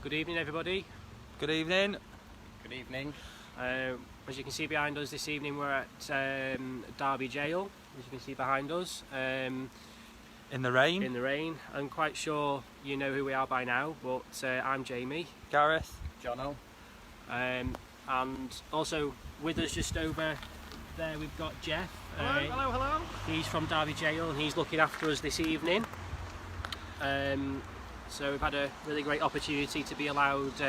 Good evening, everybody. Good evening. Good evening. As you can see behind us this evening, we're at Derby Jail, as you can see behind us. In the rain. In the rain. I'm quite sure you know who we are by now, but I'm Jamie. Gareth. Jono. And also with us just over there we've got Jeff. Hello. He's from Derby Jail and he's looking after us this evening. So we've had a really great opportunity to be allowed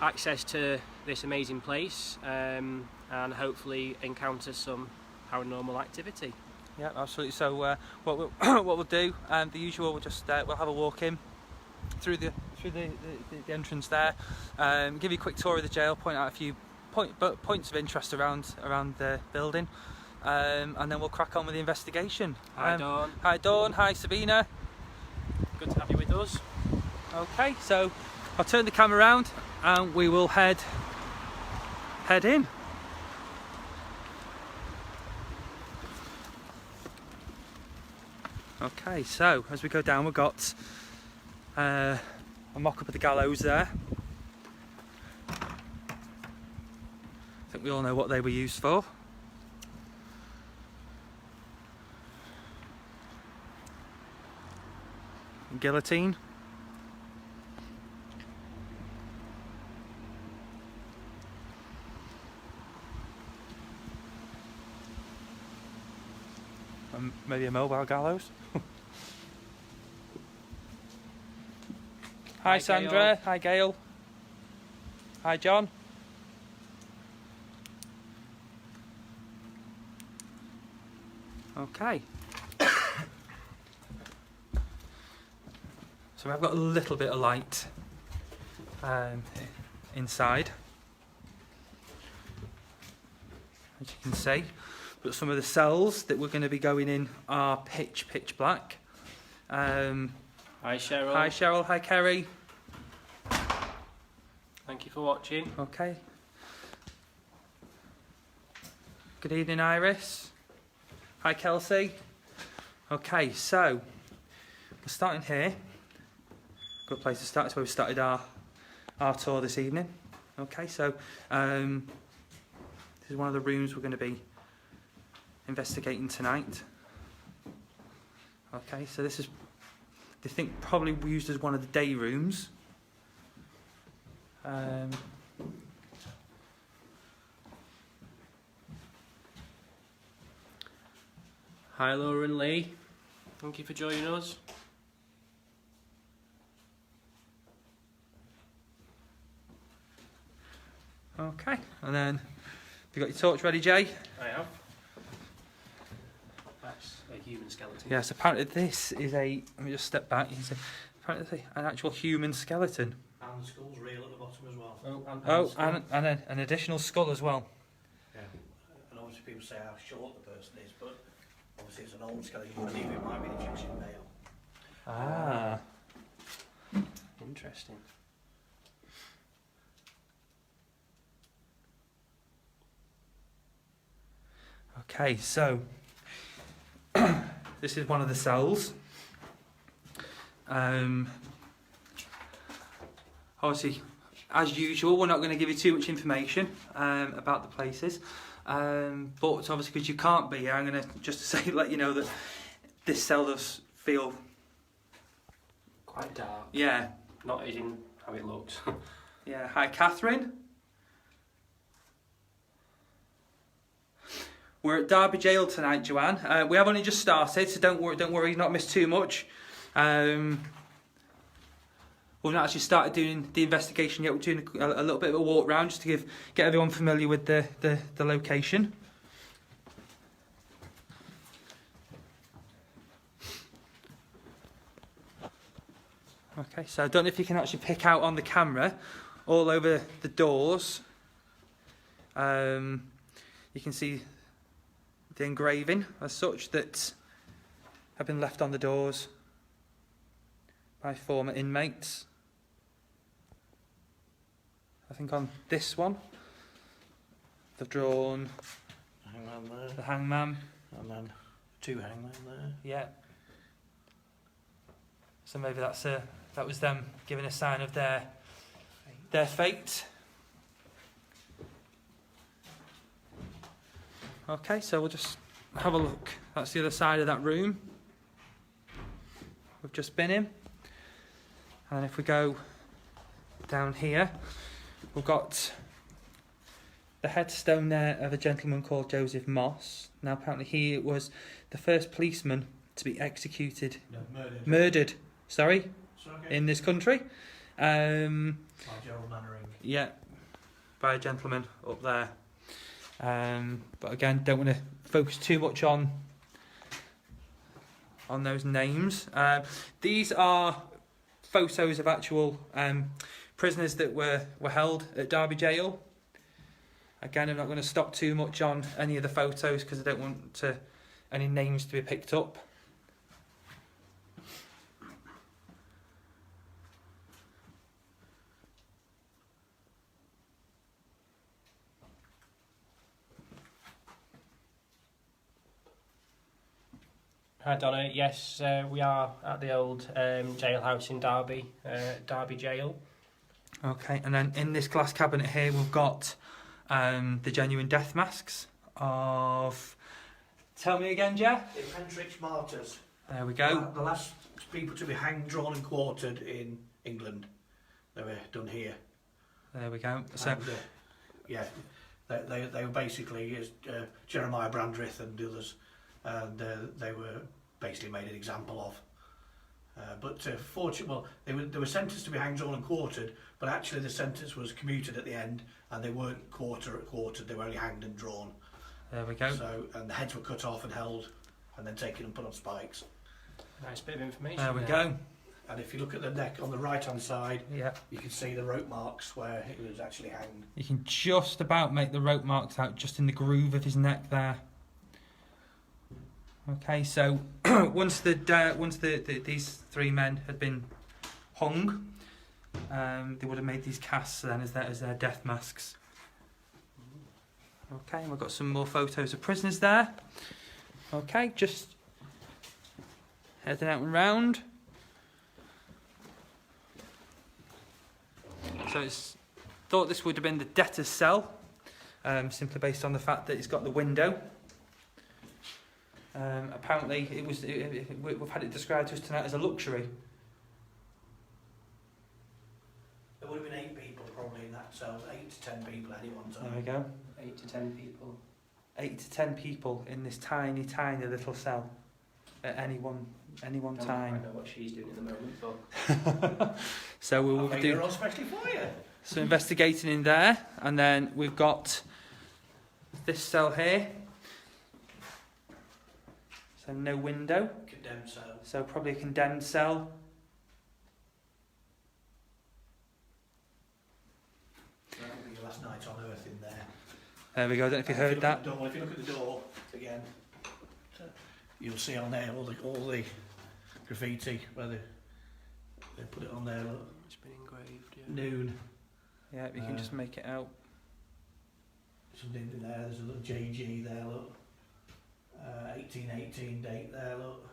access to this amazing place and hopefully encounter some paranormal activity. Yeah, absolutely. So what we'll do, the usual, we'll have a walk in through the entrance there, give you a quick tour of the jail, point out a few points of interest around the building, and then we'll crack on with the investigation. Hi Dawn. Hi Dawn. Hi Sabina. Good to have you with us. Okay, so I'll turn the camera around and we will head in. Okay, so as we go down, we've got a mock-up of the gallows there. I think we all know what they were used for. Guillotine. And maybe a mobile gallows. Hi Sandra. Gail. Hi Gail. Hi John. Okay. So I've got a little bit of light inside, as you can see, but some of the cells that we're going to be going in are pitch black. Hi Cheryl. Hi Cheryl. Hi Kerry. Thank you for watching. Okay. Good evening Iris. Hi Kelsey. Okay, so we're starting here. Good place to start. It's where we started our tour this evening. Okay, so this is one of the rooms we're going to be investigating tonight. Okay, so this is, they think, probably used as one of the day rooms. Hi Laura and Lee. Thank you for joining us. Okay, and then have you got your torch ready, Jay? I have. That's a human skeleton. Yes, apparently this is a, let me just step back, apparently an actual human skeleton. And the skull's real at the bottom as well. And an additional skull as well. Yeah. And obviously people say how short the person is, but obviously it's an old skeleton. You believe it might be an Egyptian male. Ah. Interesting. Okay, so this is one of the cells. Obviously, as usual, we're not going to give you too much information about the places, but obviously because you can't be here, I'm going to just let you know that this cell does feel Quite dark. Yeah. Not as in how it looks. Yeah. Hi, Catherine. We're at Derby Jail tonight, Joanne. We have only just started, so don't worry, you've not missed too much. We've not actually started doing the investigation yet. We're doing a little bit of a walk round just to get everyone familiar with the location. Okay, so I don't know if you can actually pick out on the camera all over the doors. You can see the engraving as such that have been left on the doors by former inmates. I think on this one they've drawn Hangman there. the hangman. And then two hangmen there. Yeah. So maybe that's that was them giving a sign of their fate. Okay, so we'll just have a look. That's the other side of that room we've just been in. And if we go down here, we've got the headstone there of a gentleman called Joseph Moss. Now apparently he was the first policeman to be executed, No, murdered, okay. in this country. By Gerald Mannering. Yeah, by a gentleman up there. But again, don't want to focus too much on those names. These are photos of actual prisoners that were held at Derby Jail. Again, I'm not going to stop too much on any of the photos because I don't want any names to be picked up. Hi Donna, yes, we are at the old jailhouse in Derby, Derby Jail. Okay, and then in this glass cabinet here we've got the genuine death masks of... Tell me again, Jeff? The Pentrich martyrs. There we go. The last people to be hanged, drawn and quartered in England. They were done here. There we go. So, And, yeah, they were basically Jeremiah Brandreth and others, and they were basically made an example of. But fortunately, well, they were sentenced to be hanged, drawn and quartered, but actually the sentence was commuted at the end, and they weren't quartered, they were only hanged and drawn. there we go. So, and the heads were cut off and held, and then taken and put on spikes. Nice bit of information. There we there. go. And if you look at the neck on the right-hand side, Yeah, you can see the rope marks where he was actually hanged. you can just about make the rope marks out just in the groove of his neck there. Okay, so once these three men had been hung, they would have made these casts then as their death masks. Okay, and we've got some more photos of prisoners there. Okay, just heading out and round. So it's thought this would have been the debtor's cell, simply based on the fact that it's got the window. Apparently, we've had it described to us tonight as a luxury. There would have been 8 people probably in that cell, 8 to 10 people at any one There time. we go. 8 to 10 people. 8 to 10 people in this tiny, tiny little cell at any one I don't time. know what she's doing at the moment, but So we will I'll make do her on especially for you. some investigating in there, and then we've got this cell here. So no window, Condemned cell. so probably a condemned cell. That'll be your last night on earth in there. There we go. I don't know if you heard that. If you look at the door again, you'll see on there all the graffiti where they put it on there. Look, it's been engraved. Yeah. noon. Yeah, you can just make it out. Something in there. There's a little JG there. Look, 1818 date there. Look.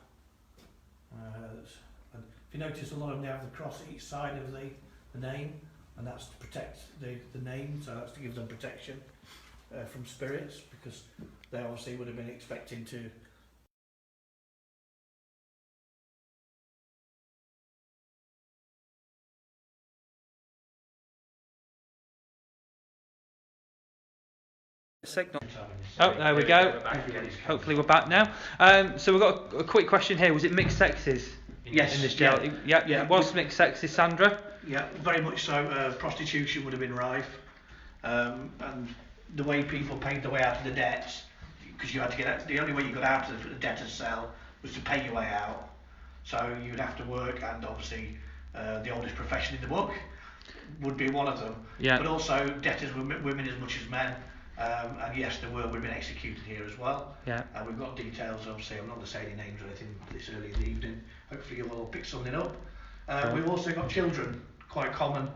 And if you notice, a lot of them have the cross at each side of the name, and that's to protect the name. So that's to give them protection from spirits, because they obviously would have been expecting to. Signal. Oh, there we go. Hopefully we're back now. So we've got a quick question here. Was it mixed sexes Yes. in this jail? Yeah. It was mixed sexes, Sandra. Yeah, very much so. Prostitution would have been rife, and the way people paid their way out of the debts, because you had to get out, the only way you got out of the debtor's cell was to pay your way out. So you'd have to work, and obviously the oldest profession in the book would be one of them. Yeah. But also debtors were women as much as men, and yes, there would have been executed here as well. Yeah. We've got details. Obviously, I'm not going to say any names or anything this early in the evening. Hopefully, you will all pick something up. We've also got children, quite common.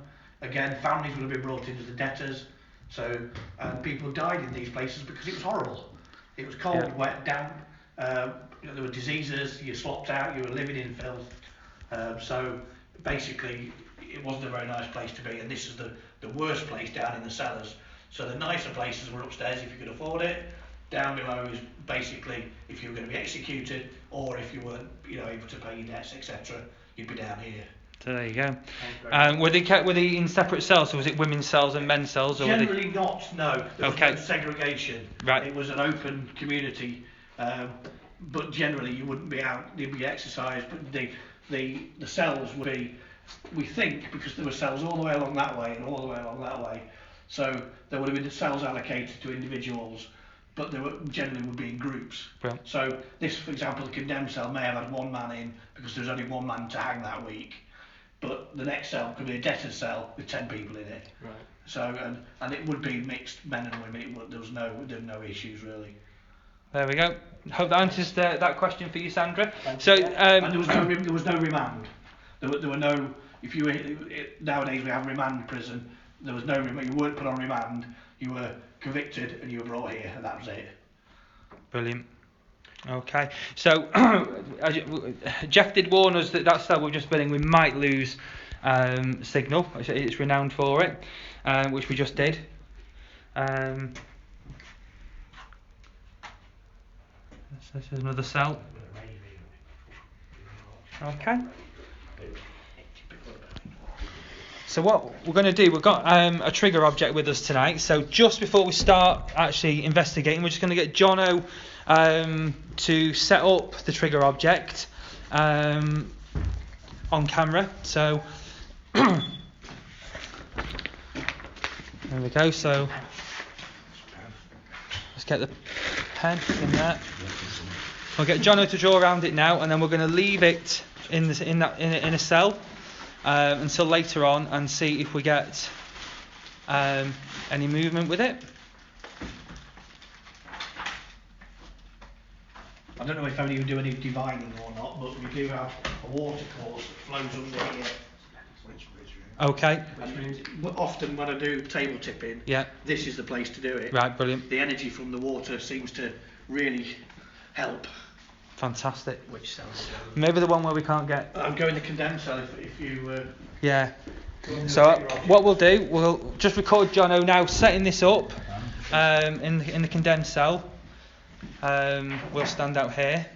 Again, families would have been brought into the debtors. So, and people died in these places because it was horrible. It was cold, wet, damp. There were diseases. You slopped out. You were living in filth. So basically it wasn't a very nice place to be, and this is the worst place down in the cellars. So the nicer places were upstairs if you could afford it. Down below is basically if you were going to be executed, or if you weren't, able to pay your debts, etc. You'd be down here. So there you go. Were they in separate cells, or was it women's cells and men's cells? Or Generally not. No. There was Okay. no segregation. Right. It was an open community, but generally you wouldn't be out. You'd be exercised, but the cells would be. We think because there were cells all the way along that way and all the way along that way, so there would have been cells allocated to individuals, but they were generally would be in groups. Right. So this, for example, the condemned cell may have had one man in because there was only one man to hang that week, but the next cell could be a debtor's cell with 10 people in it. Right. So and it would be mixed men and women. There was no issues really. There we go. Hope that answers that question for you, Sandra. So And there was no remand. There were no. If you nowadays we have remand prison. There was no remand. You weren't put on remand. You were convicted and you were brought here, and that was it. Brilliant. Okay. So Jeff did warn us that cell we're just building, we might lose signal. It's renowned for it, which we just did. This is another cell. Okay. So what we're going to do, we've got a trigger object with us tonight. So just before we start actually investigating, we're just going to get Jono to set up the trigger object on camera. So there we go. So let's get the pen in there. We'll get Jono to draw around it now, and then we're going to leave it in a cell until later on, and see if we get any movement with it. I don't know if any of you do any divining or not, but we do have a water course that flows under here. Okay. And often when I do table tipping, this is the place to do it. Right, brilliant. The energy from the water seems to really help. Fantastic. Which cells? Maybe the one where we can't get. I'm going to condense cell if you. Yeah. So what we'll do, we'll just record Jono now setting this up in the condensed cell. We'll stand out here.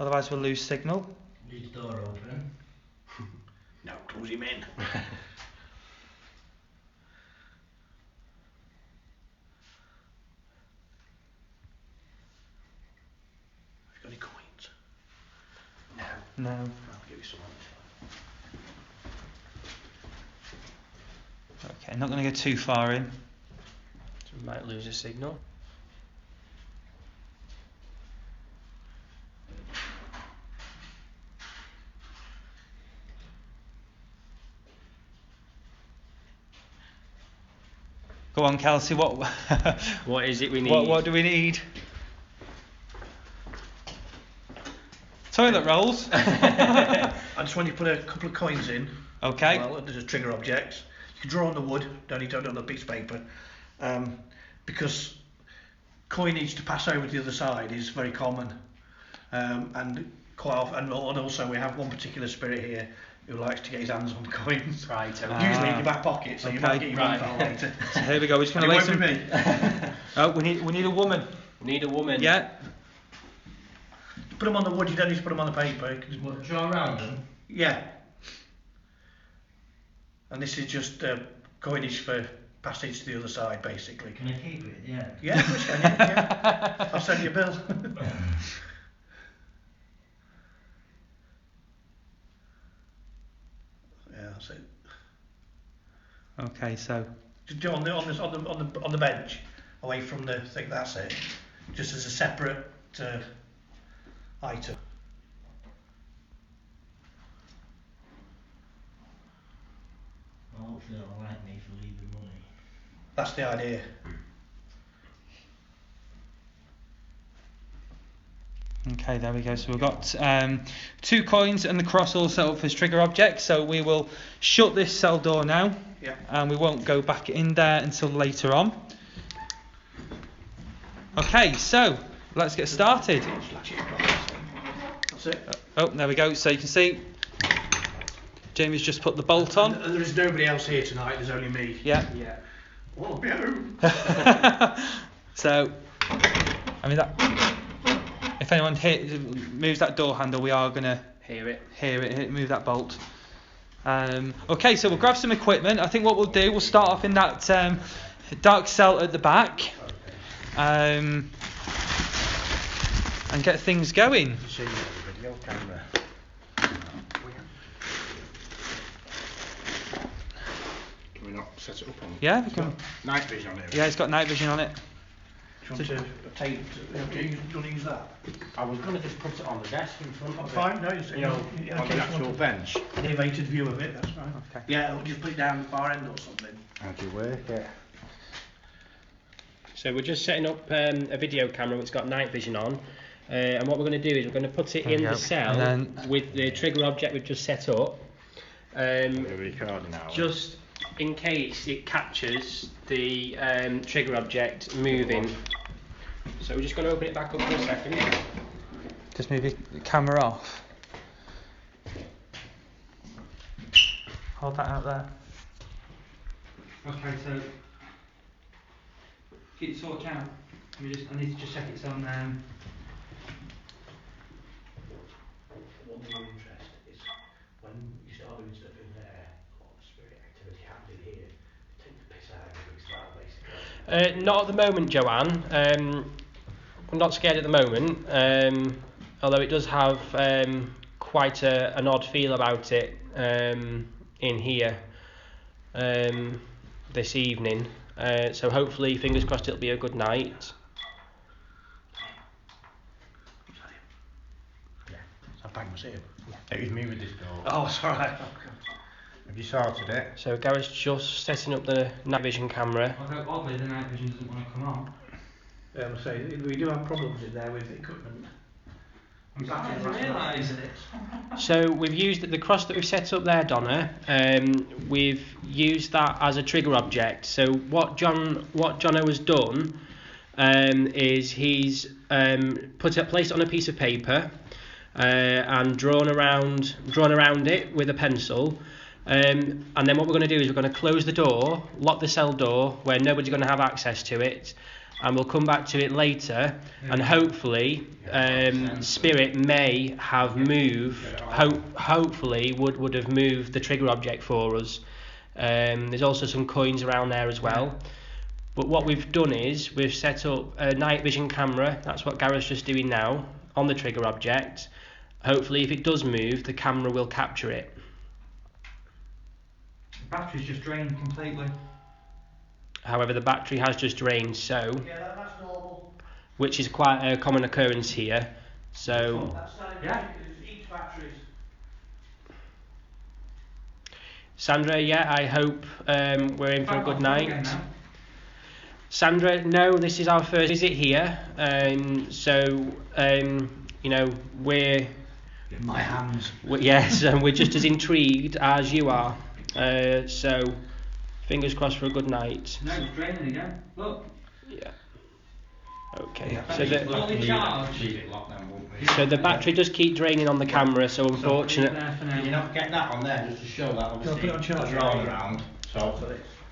Otherwise we'll lose signal. Leave the door open. No, close him in. Got any coins? No. I'll give you some. Okay, not going to go too far in. So we might lose a signal. Go on, Kelsey. What? What is it we need? What do we need? Toilet rolls. I just want you to put a couple of coins in. Okay. Well, there's a trigger object. You can draw on the wood. Don't need to do it on a piece of paper, because coinage to pass over to the other side is very common, and quite often. And also we have one particular spirit here who likes to get his hands on coins. Right. Usually in your back pocket, so you might get your Right. money out later. So here we go. We're just going And to it lay won't some. be me. Oh, we need a woman. We need a woman. Yeah. Put them on the wood. You don't need to put them on the paper. You can just What, draw around them? Yeah. And this is just coinage for passage to the other side, basically. Can I keep it? Yeah. Yeah, of course you can. Yeah. I'll send you a bill. Yeah, that's it. Okay, so. Just do it on the bench, away from the thing. That's it. Just as a separate item. Hopefully they'll like me for leaving money. That's the idea. Okay, there we go. So we've got 2 coins and the cross all set up for his trigger object. So we will shut this cell door now. Yeah. And we won't go back in there until later on. Okay, so let's get started. That's it. Oh, there we go. So you can see Jamie's just put the bolt on. And there is nobody else here tonight. There's only me. Yeah. Yeah. Well, I'll be home. So, I mean, that, if anyone moves that door handle, we are going to Hear it. hear it move that bolt. Okay, so we'll grab some equipment. I think what we'll do, we'll start off in that dark cell at the back, and get things going. See the video camera. Can we not set it up on Yeah, we can. night vision on it? Yeah, it's got night vision on it. Do you want to tape? Do you want to use that? I was going to just put it on the desk in front of it. Fine. No, You know, on the actual bench. An elevated view of it. That's fine. Okay. Yeah, I'll just put it down the far end or something. How do you work it? So we're just setting up a video camera which got night vision on, and what we're going to do is we're going to put it There in we the go. cell And with the trigger object we've just set up, We're recording now. just in case it captures the trigger object moving. So we're just going to open it back up for a second. Just move your camera off. Hold that out there. Okay, so keep it sorted out. I need to just check it's on. One thing of interest is when you start doing stuff in there, or spirit activity happening here, take the piss out of it, basically. Not at the moment, Joanne. I'm not scared at the moment, although it does have quite an odd feel about it in here this evening. So hopefully, fingers crossed, it'll be a good night. I bang was him. It was me with this door. Oh, sorry. Have you sorted it? So Gareth's just setting up the night vision camera. Although oddly the night vision doesn't want to come on. So we do have problems in there with equipment. I didn't realise it. So we've used the cross that we've set up there, Donna. We've used that as a trigger object. So what Jono has done is he's placed it on a piece of paper and drawn around it with a pencil. And then what we're going to do is we're going to close the door, lock the cell door where nobody's going to have access to it, and we'll come back to it later, and hopefully Spirit may have moved, hopefully would have moved the trigger object for us. There's also some coins around there as well. But what we've done is we've set up a night vision camera, that's what Gareth's just doing now, on the trigger object. Hopefully if it does move, the camera will capture it. The battery's just drained completely. However, the battery has just drained, so Yeah, that's normal. which is quite a common occurrence here. So That's Yeah. each batteries. Sandra, yeah, I hope we're in for a good night. Sandra, no, this is our first visit here, so you know we're In my hands. yes, and we're just as intrigued as you are. So fingers crossed for a good night. No, it's draining again. Look. Yeah. Okay. Yeah. So the Fully charged. Leave it locked then, won't we? so the battery does keep draining on the camera. So Leave unfortunate. it there for Can you now. not get that on there just to show that obviously put it on charge. drawn around? So,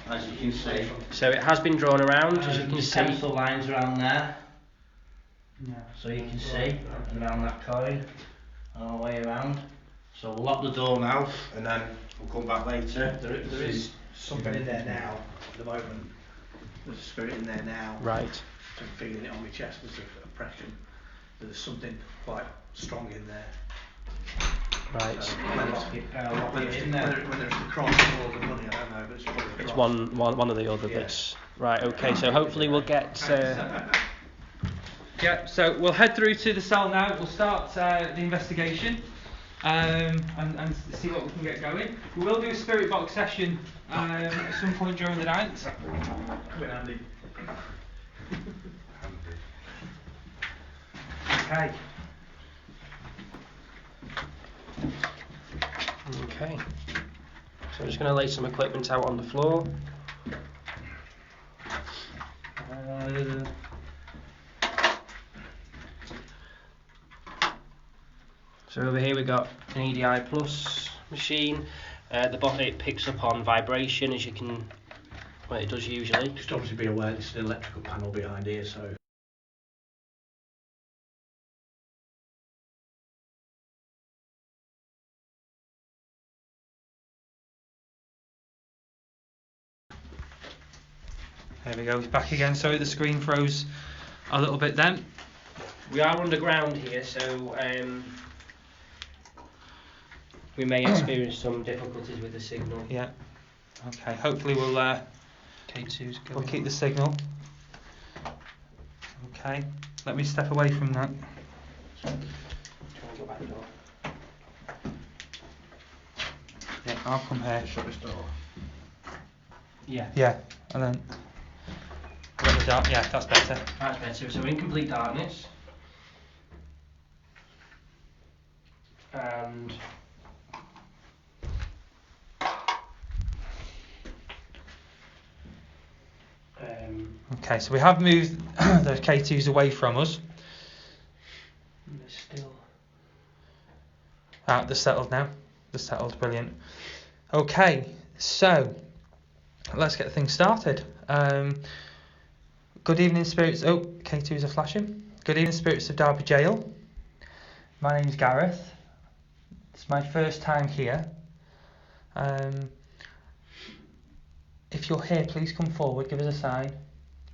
as you can see, So it has been drawn around, as you can There's see. pencil lines around there, Yeah. so you can see around that coin, all the way around. So we'll lock the door now, and then we'll come back later. There is something in there now, at the moment. There's a spirit in there now. Right. I'm feeling it on my chest, there's a oppression. There's something quite strong in there. Right. Whether it's in there. whether it's the cross or the money, I don't know, but it's probably the It's cross. one of the other Yeah. bits. Right. Okay. So hopefully we'll get. Yeah, so we'll head through to the cell now. We'll start the investigation and see what we can get going. We will do a spirit box session at some point during the night. Come in, Andy. Okay. Okay. So I'm just going to lay some equipment out on the floor. So over here we've got an EDI Plus machine. The bottom, it picks up on vibration, as you can, well, it does usually. Just obviously be aware there's an electrical panel behind here, so There we go, he's back again. Sorry, the screen froze a little bit then. We are underground here, so we may experience some difficulties with the signal. Yeah. Okay, hopefully we'll keep the signal. Okay, let me step away from that. Try and go back door. Yeah, I'll come here. shut this door. Yeah, Yeah, and then let the dark. Yeah, that's better. that's better. So we're in complete darkness. And Okay, so we have moved the K2s away from us. there's still. They're settled now. They're settled, brilliant. Okay, so let's get things started. Good evening, spirits. Oh, K2s are flashing. Good evening, spirits of Derby Jail. My name's Gareth. It's my first time here. If you're here, please come forward, give us a sign.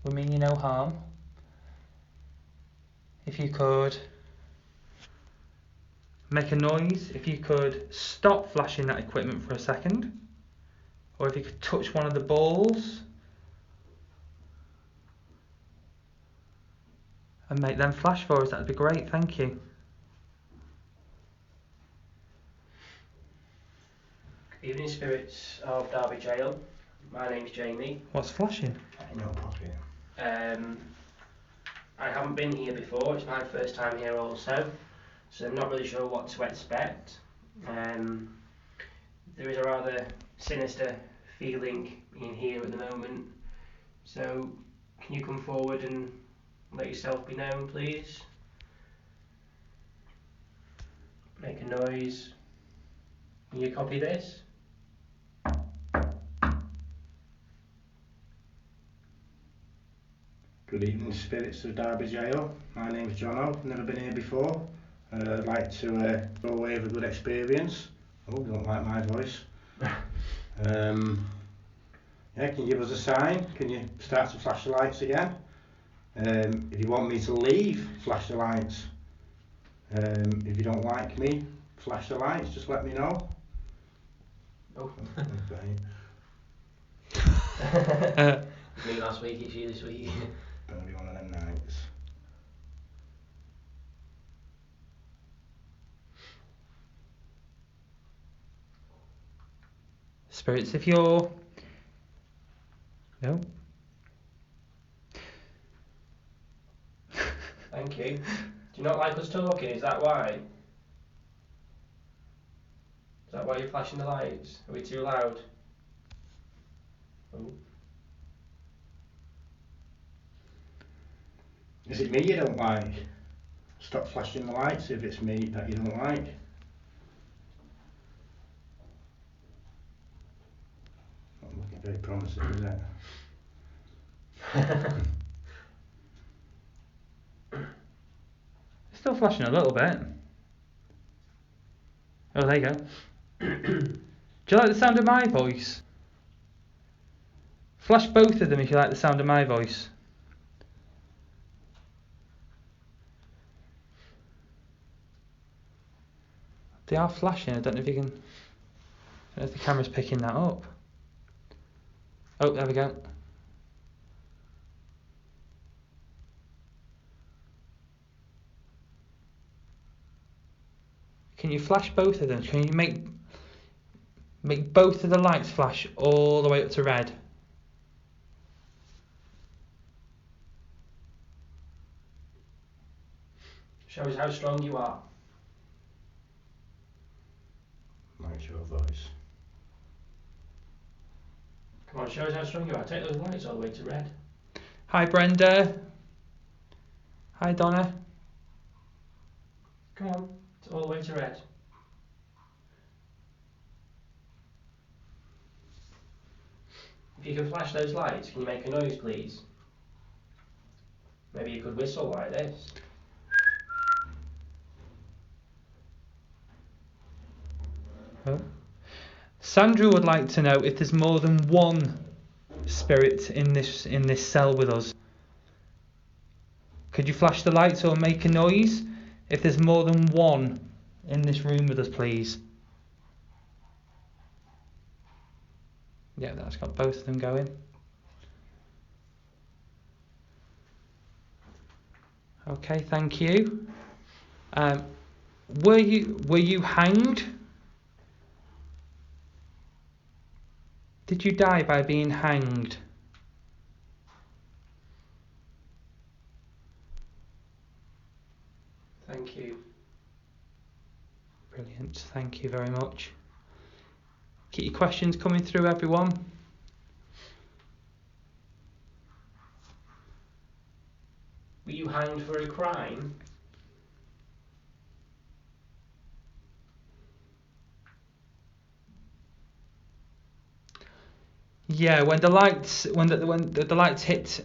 We mean you no harm. If you could make a noise, if you could stop flashing that equipment for a second, or if you could touch one of the balls and make them flash for us, that'd be great, thank you. Evening spirits of Derby Jail. My name's Jamie. What's flashing? No pocket. I haven't been here before. It's my first time here also, so I'm not really sure what to expect. There is a rather sinister feeling in here at the moment. So, can you come forward and let yourself be known, please? Make a noise. Can you copy this? Good evening, spirits of Derby Jail. My name's Jono. Never been here before. I'd like to go away with a good experience. Oh, you don't like my voice. Yeah, can you give us a sign? Can you start to flash the lights again? If you want me to leave, flash the lights. If you don't like me, flash the lights. Just let me know. Oh. Okay. Me last week, it's you this week. Gonna be one of them nights. Spirits, if you're... No? Thank you. Do you not like us talking? Is that why? Is that why you're flashing the lights? Are we too loud? Oh. Is it me you don't like? Stop flashing the lights if it's me that you don't like. Not looking very promising, is it? Still flashing a little bit. Oh, there you go. Do you like the sound of my voice? Flash both of them if you like the sound of my voice. They are flashing. I don't know if you can... I don't know if the camera's picking that up. Oh, there we go. Can you flash both of them? Can you make both of the lights flash all the way up to red? Show us how strong you are. Like your voice. Come on, show us how strong you are. Take those lights all the way to red. Hi Brenda. Hi Donna. Come on, it's all the way to red. If you can flash those lights, can you make a noise, please? Maybe you could whistle like this. Oh. Sandra would like to know if there's more than one spirit in this cell with us. Could you flash the lights or make a noise if there's more than one in this room with us, please? Yeah, that's got both of them going. Okay, thank you. Were you hanged? Did you die by being hanged? Thank you. Brilliant, thank you very much. Keep your questions coming through, everyone. Were you hanged for a crime? Yeah, when the lights hit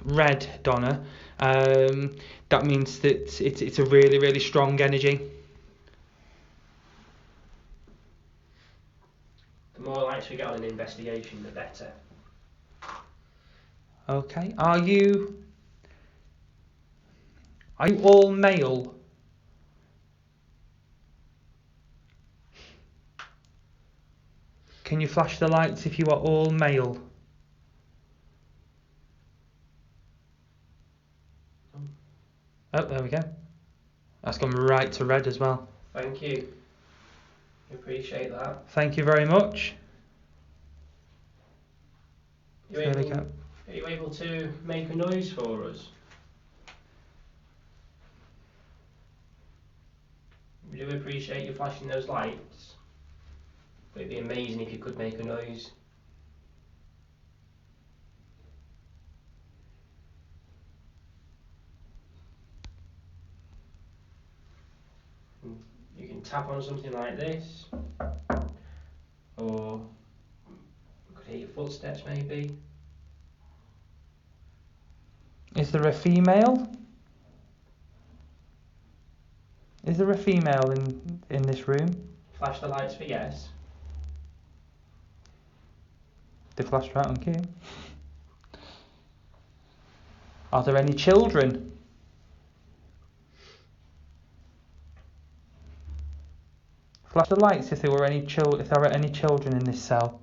red, Donna, that means that it's a really, really strong energy. The more lights we get on an investigation, the better. Okay, are you all male? Can you flash the lights if you are all male? Oh, there we go. That's gone right to red as well. Thank you. Appreciate that. Thank you very much. Are you able to make a noise for us? We do appreciate you flashing those lights. But it'd be amazing if you could make a noise. You can tap on something like this, or you could hear your footsteps maybe. Is there a female? Is there a female in this room? Flash the lights for yes. They flashed right on cue. Are there any children? Flash the lights if there are any children in this cell.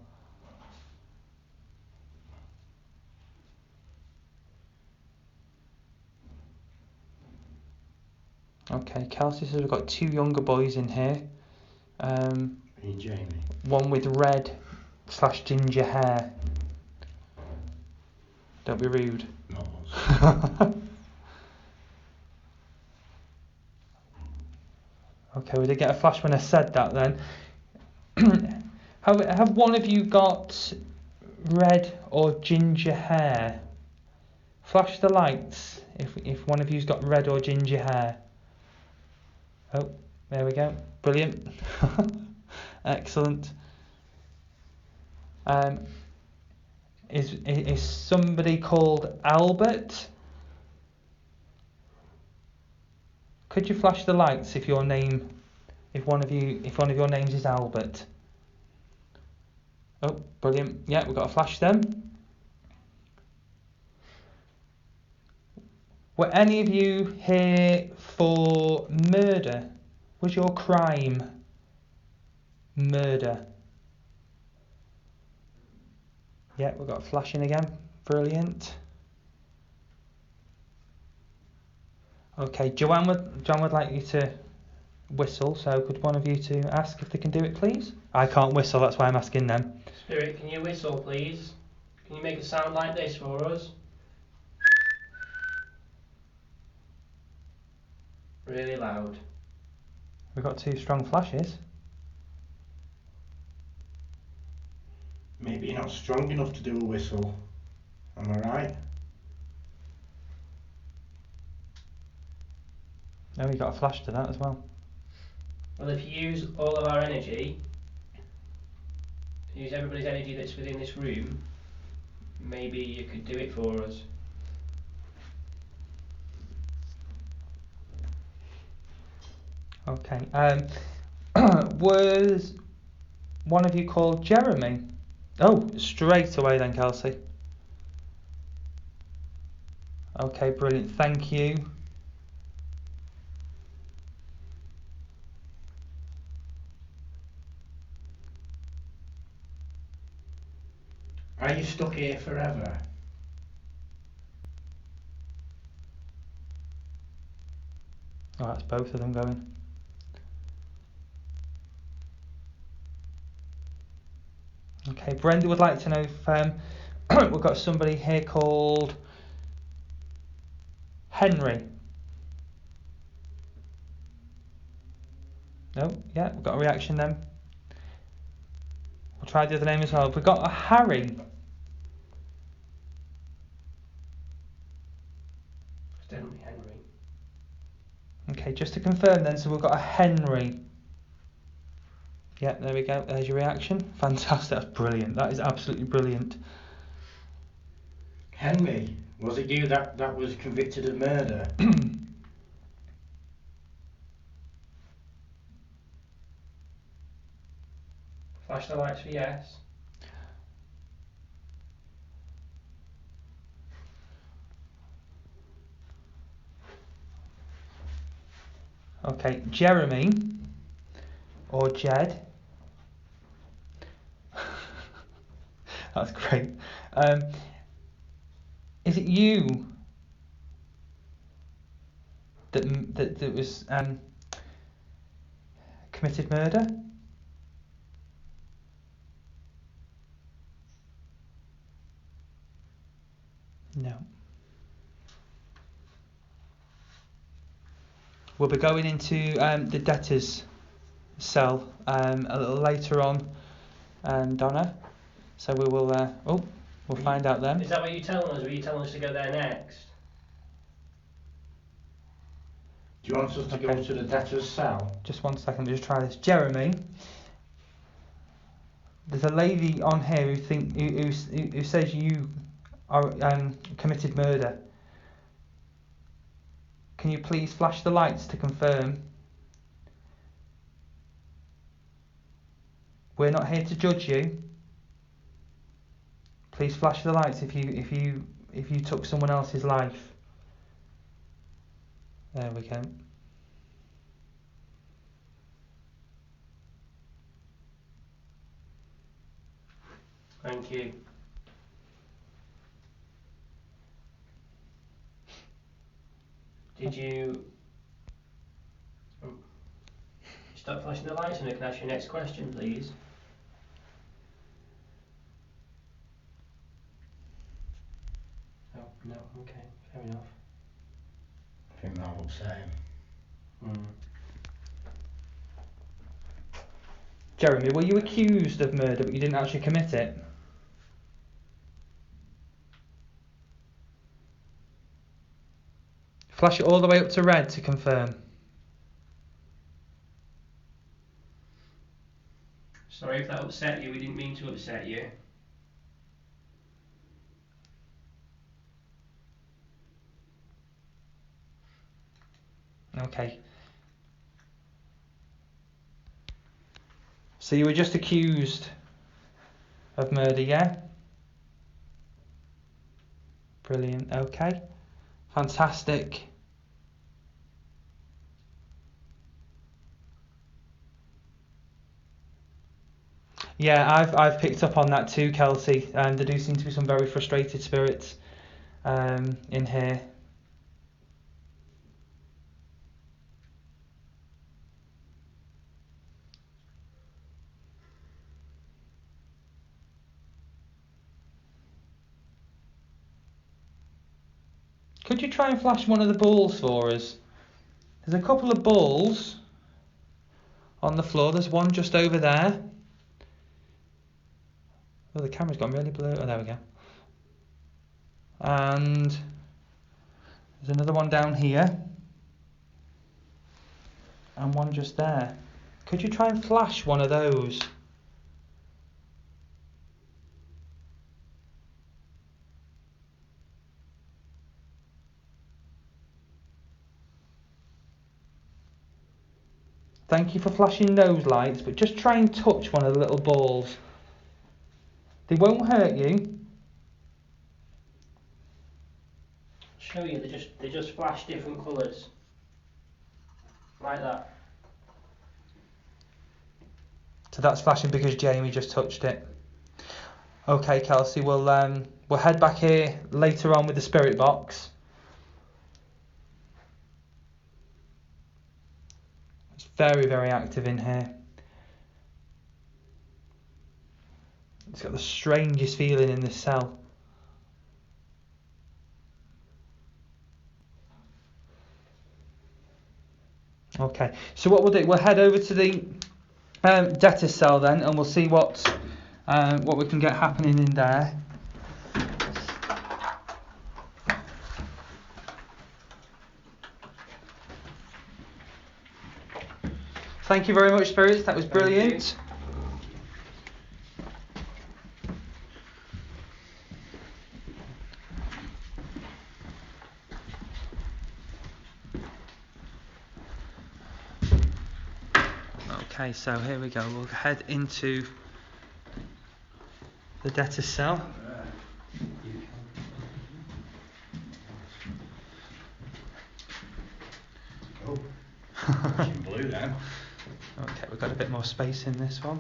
Okay, Kelsey says we've got 2 younger boys in here. Me and Jamie. One with red/ginger hair. Don't be rude. No. Okay, we did get a flash when I said that then. Have one of you got red or ginger hair? Flash the lights if one of you's got red or ginger hair. Oh, there we go. Brilliant. Excellent. Is somebody called Albert? Could you flash the lights if one of your names is Albert? Oh, brilliant. Yeah, we've got to flash them. Were any of you here for murder? Was your crime murder? Yeah, we've got flashing again. Brilliant. Okay, Joanne would like you to whistle, so could one of you to ask if they can do it, please? I can't whistle, that's why I'm asking them. Spirit, can you whistle, please? Can you make a sound like this for us? Really loud. We've got 2 strong flashes. Maybe you're not strong enough to do a whistle. Am I right? No, we got a flash to that as well. Well, if you use all of our energy, use everybody's energy that's within this room, maybe you could do it for us. Okay. Was one of you called Jeremy? Oh, straight away then, Kelsey. Okay, brilliant. Thank you. Are you stuck here forever? Oh, that's both of them going. Okay, Brenda would like to know if we've got somebody here called Henry. No, yeah, we've got a reaction then. We'll try the other name as well. We've got a Harry. It's definitely Henry. Okay, just to confirm then, so we've got a Henry. Yeah, there we go. There's your reaction. Fantastic. That's brilliant. That is absolutely brilliant. Henry, was it you that was convicted of murder? Flash the lights for yes. Okay, Jeremy or Jed. That's great. Is it you that was committed murder? No. We'll be going into the debtor's cell a little later on, Donna. So we will. We'll find out then. Is that what you're telling us? Or are you telling us to go there next? Do you want us to go to the debtor's cell? Just 1 second. Just try this. Jeremy. There's a lady on here who says you are committed murder. Can you please flash the lights to confirm? We're not here to judge you. Please flash the lights if you took someone else's life. There we go. Thank you. Did you stop flashing the lights and I can ask your next question, please? Oh, no, okay, fair enough. I think that will upset him. Jeremy, were you accused of murder but you didn't actually commit it? Flash it all the way up to red to confirm. Sorry if that upset you, we didn't mean to upset you. Okay. So you were just accused of murder, yeah? Brilliant, okay. Fantastic. Yeah, I've picked up on that too, Kelsey, and there do seem to be some very frustrated spirits in here. Could you try and flash one of the balls for us? There's a couple of balls on the floor. There's one just over there. Oh, the camera's gone really blurry. Oh, there we go. And there's another one down here. And one just there. Could you try and flash one of those? Thank you for flashing those lights, but just try and touch one of the little balls. They won't hurt you. Show you, they just flash different colours. Like that. So that's flashing because Jamie just touched it. Okay, Kelsey, we'll head back here later on with the spirit box. It's very, very active in here. It's got the strangest feeling in this cell. Okay, so what we'll do, we'll head over to the debtor's cell then, and we'll see what we can get happening in there. Thank you very much, Spirits. That was brilliant. Okay, so here we go. We'll head into the debtor's cell. Oh, blue then. Okay, we've got a bit more space in this one.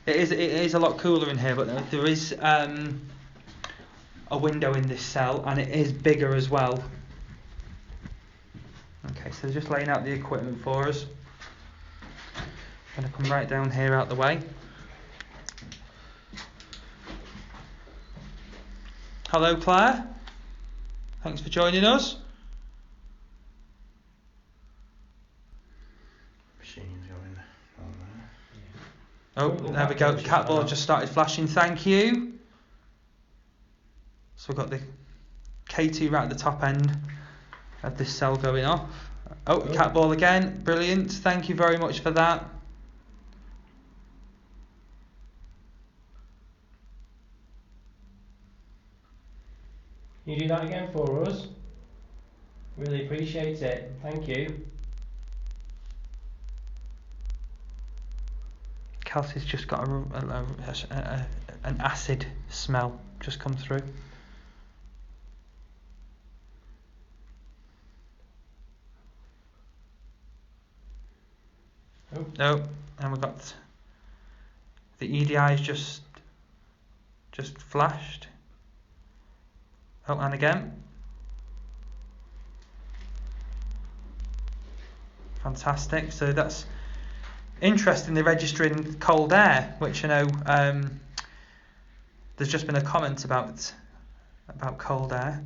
It is a lot cooler in here, but there is a window in this cell, and it is bigger as well. Okay, so they're just laying out the equipment for us. I'm going to come right down here out the way. Hello, Claire. Thanks for joining us. Machine's going on there. Oh, there we go. The cat ball just started flashing. Thank you. So we've got the K2 right at the top end of this cell going off. Oh, cat ball again. Brilliant. Thank you very much for that. You do that again for us. Really appreciate it. Thank you. Kelsey's just got an acid smell just come through. Oh, and we've got the EDI's just flashed. Oh, and again. Fantastic. So that's interestingly registering cold air, which I know there's just been a comment about cold air.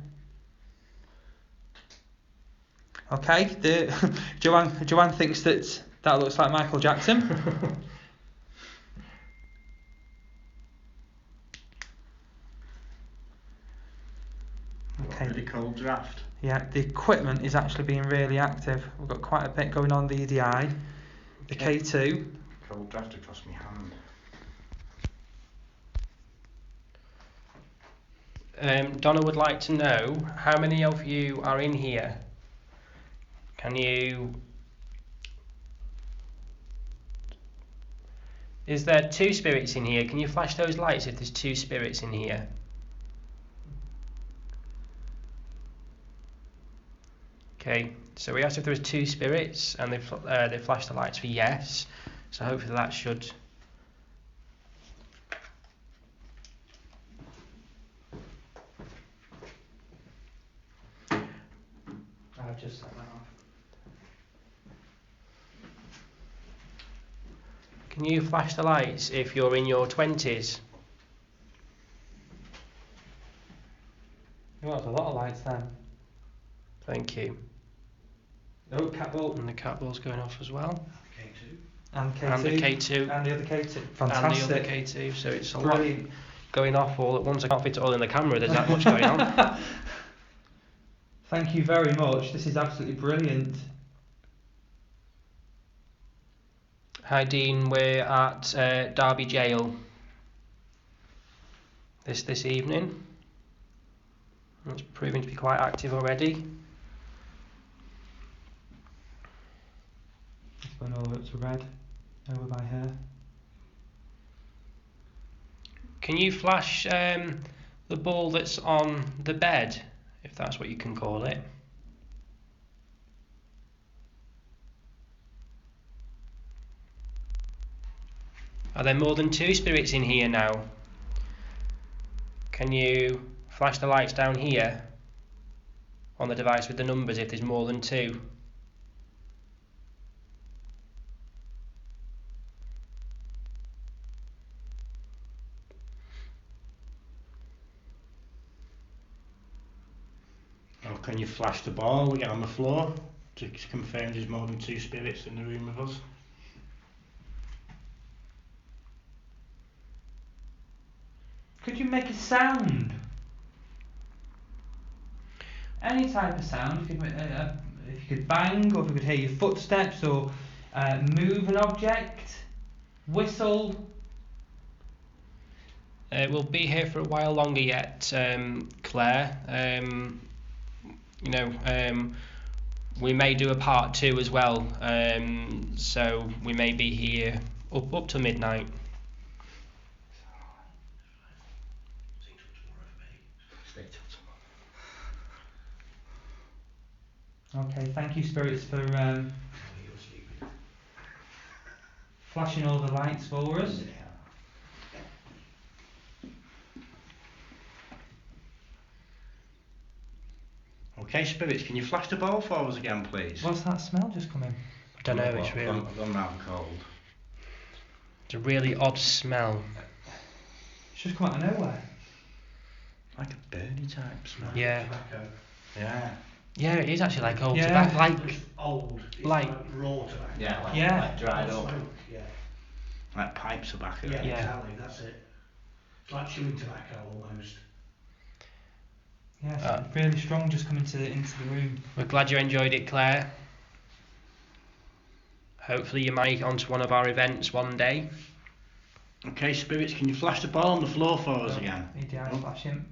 Okay, Joanne thinks that looks like Michael Jackson. Okay. Pretty cold draft. Yeah, the equipment is actually being really active. We've got quite a bit going on the EDI, the K2. Cold draft across my hand. Donna would like to know how many of you are in here. Can you... Is there 2 spirits in here? Can you flash those lights if there's 2 spirits in here? Okay, so we asked if there was 2 spirits, and they flashed the lights for yes. So hopefully that should... I've just set that off. Can you flash the lights if you're in your 20s? Oh, that's a lot of lights then. Thank you. Oh, cat ball. And the cat ball's going off as well. K2. And K2. And the K2. And the other K2. And the other K2. So it's a lot going off all at once. I can't fit it all in the camera. There's that much going on. Thank you very much. This is absolutely brilliant. Hi Dean, we're at Derby Jail this evening. It's proving to be quite active already. going all the way up to red over by her. Can you flash the ball that's on the bed, if that's what you can call it? Are there more than 2 spirits in here now? Can you flash the lights down here on the device with the numbers if there's more than 2? Or can you flash the ball again on the floor to confirm there's more than 2 spirits in the room with us? Could you make a sound? Any type of sound. If you could bang, or if you could hear your footsteps, or move an object, whistle. We'll be here for a while longer yet, Claire. We may do a part 2 as well, so we may be here up to midnight. Stay till tomorrow for me. Stay till Okay, thank you, spirits, for You're sleeping. flashing all the lights for us. Okay, spirits, can you flash the ball for us again, please? What's that smell just coming? I don't know, it's I've really, gone round cold. it's a really odd smell. It's just come out of nowhere. Like a burny type smell. Yeah, Tobacco. Yeah. yeah, it is actually like old Yeah. tobacco, like It's old. It's Like- raw tobacco. Yeah, like, Yeah. like dried Not up. smoke, yeah. Like pipe tobacco. Yeah, Yeah. exactly, that's it. It's like chewing tobacco almost. Yeah, it's Uh, really strong just coming into the room. we're glad you enjoyed it, Claire. Hopefully you might onto one of our events one day. Okay, spirits, can you flash the ball on the floor for us again? EDI Oh. flashing.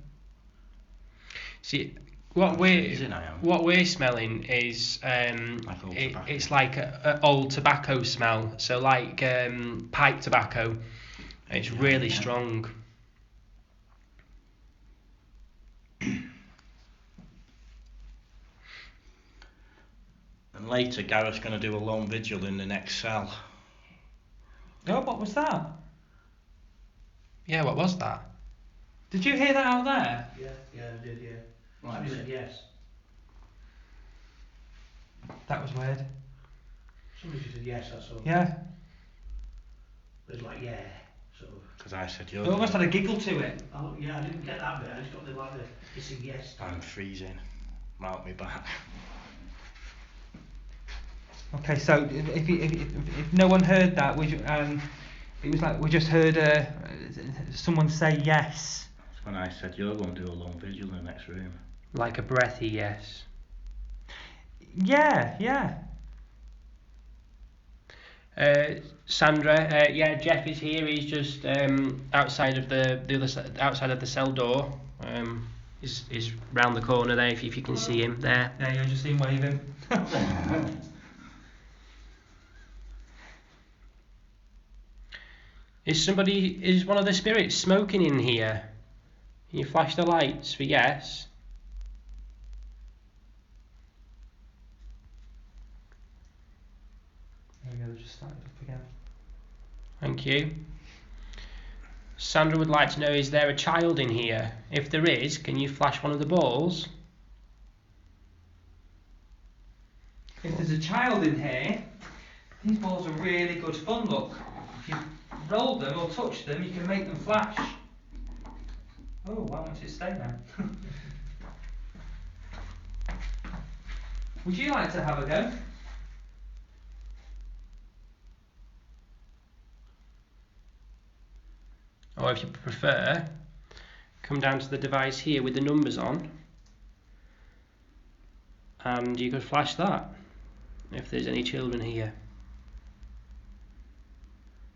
See, what Freezing I am. we're smelling is Like old tobacco. it's like a old tobacco smell, so like pipe tobacco. It's really Yeah. strong. And later, Gareth's going to do a lone vigil in the next cell. Oh, what was that? Yeah, what was that? Did you hear that out there? Yeah, I did, yeah. Right, Somebody said yes. That was weird. Somebody said yes, that's all. Yeah. It was like, yeah, sort of. because I said It you're. almost had a giggle to it. Oh, yeah, I didn't get that bit. I just got the like the hissing yes. I'm freezing. Mount me back. Okay, so if no one heard that, it was like we just heard someone say yes. That's when I said you're going to do a lone vigil in the next room. Like a breathy yes. Yeah. Sandra, yeah, Jeff is here. He's just outside of the other outside of the cell door. Is round the corner there. If you can see him there. Yeah, you just seen waving. Is one of the spirits smoking in here? Can you flash the lights for yes? There we go, just started up again. Thank you. Sandra would like to know, is there a child in here? If there is, can you flash one of the balls? If there's a child in here, these balls are really good fun, look. If you roll them or touch them, you can make them flash. Oh, why won't it stay now? Would you like to have a go? Or if you prefer, come down to the device here with the numbers on, and you could flash that if there's any children here.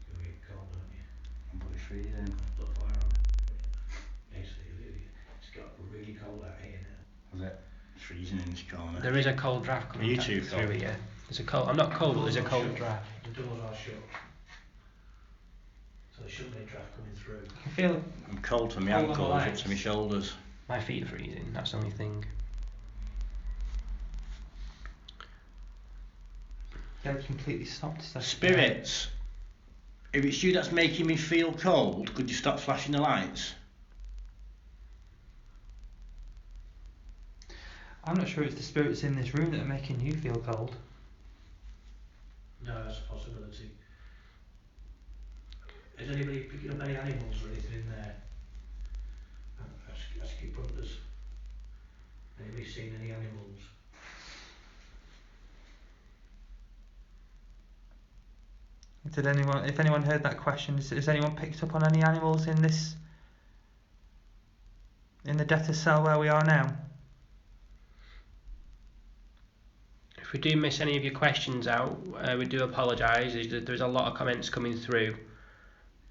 You'll get cold, don't you? I'm pretty freezing. Put a fire on it. Basically, it's got really cold out here now. Was it? Freezing in this corner. There is a cold draft Are coming you down too through cold? here. There's a cold. I'm not cold, but there's a cold draft. The doors are shut. So there shouldn't be a draft coming through. I feel I'm cold from my Cold on the ankles up legs. to my shoulders. My feet are freezing. That's the only thing. they're completely stopped. Spirits, if it's you that's making me feel cold, could you stop flashing the lights? I'm not sure it's the spirits in this room that are making you feel cold. No, that's a possibility. Is anybody picking up any animals or anything in there? Ask your brothers. Anybody seen any animals? If anyone heard that question, has anyone picked up on any animals in the debtor's cell where we are now? If we do miss any of your questions out, we do apologise. There's a lot of comments coming through.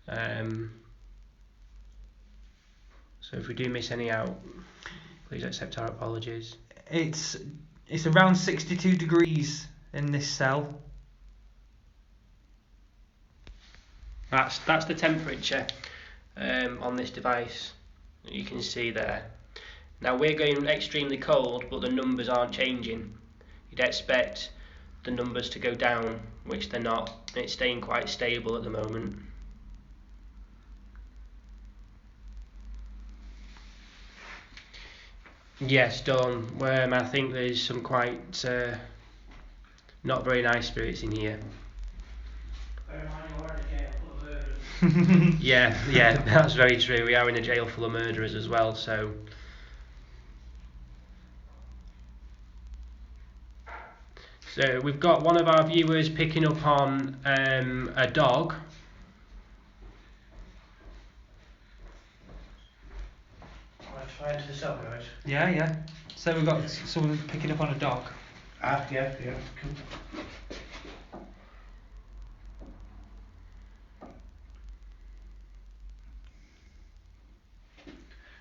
So if we do miss any out, please accept our apologies. It's around 62 degrees in this cell. That's the temperature on this device that you can see there. Now we're going extremely cold, but the numbers aren't changing. You'd expect the numbers to go down, which they're not. It's staying quite stable at the moment. Yes, Dawn. I think there's some quite not very nice spirits in here. Yeah, that's very true. We are in a jail full of murderers as well, so. So we've got one of our viewers picking up on a dog. Let's fire into the cell, guys. Yeah. So we've got someone picking up on a dog. Yeah. Cool.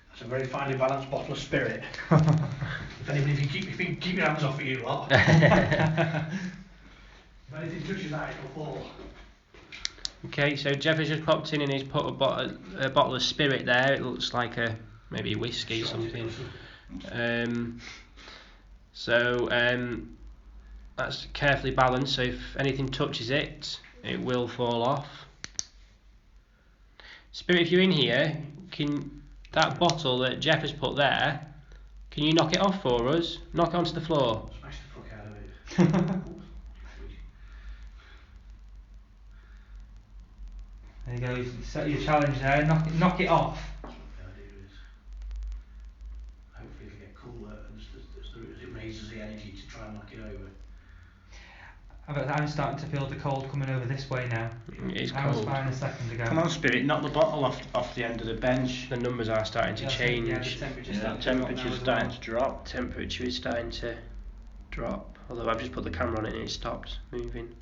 That's a very finely balanced bottle of spirit. If you keep your hands off it, you lot. If anything touches that, it'll fall. Okay, so Jeff has just popped in and he's put a bottle of spirit there. It looks like maybe whiskey or something. That's carefully balanced, so if anything touches it, it will fall off. Spirit, if you're in here, that bottle that Jeff has put there, can you knock it off for us? Knock it onto the floor. Smash the fuck out of it. There you go. You set your challenge there. Knock it off. That's what the idea is. Hopefully it'll get cooler as it raises the energy to try and knock it over. I'm starting to feel the cold coming over this way now. It is I was cold. fine a second ago. Come on, Spirit, knock the bottle off the end of the bench. The numbers are starting to change. Yeah, the temperature's The starting to drop temperature's now as starting well. to drop. Temperature is starting to drop. Although I've just put the camera on it and it stopped moving.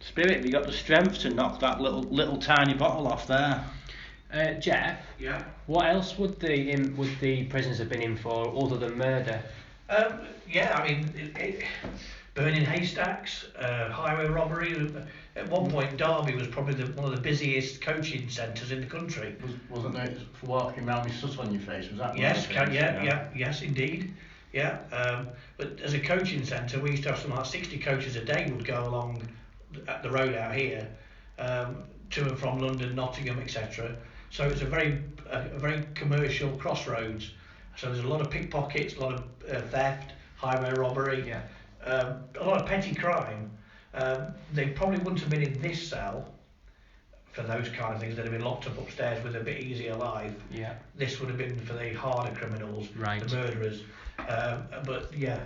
Spirit, have you got the strength to knock that little tiny bottle off there? Jeff, Yeah. what else would the prisoners have been in for other than murder? Yeah, I mean, burning haystacks, highway robbery. At one point, Derby was probably one of the busiest coaching centres in the country. Wasn't it for walking around with soot on your face? Was that one Yes, of the things, yes, indeed. Yeah, but as a coaching centre, we used to have something like 60 coaches a day would go along at the road out here, to and from London, Nottingham, etc. So it's a very commercial crossroads. So there's a lot of pickpockets, a lot of theft, highway robbery, a lot of petty crime. They probably wouldn't have been in this cell for those kind of things. They'd have been locked up upstairs with a bit easier life. Yeah. This would have been for the harder criminals, Right. the murderers. But yeah,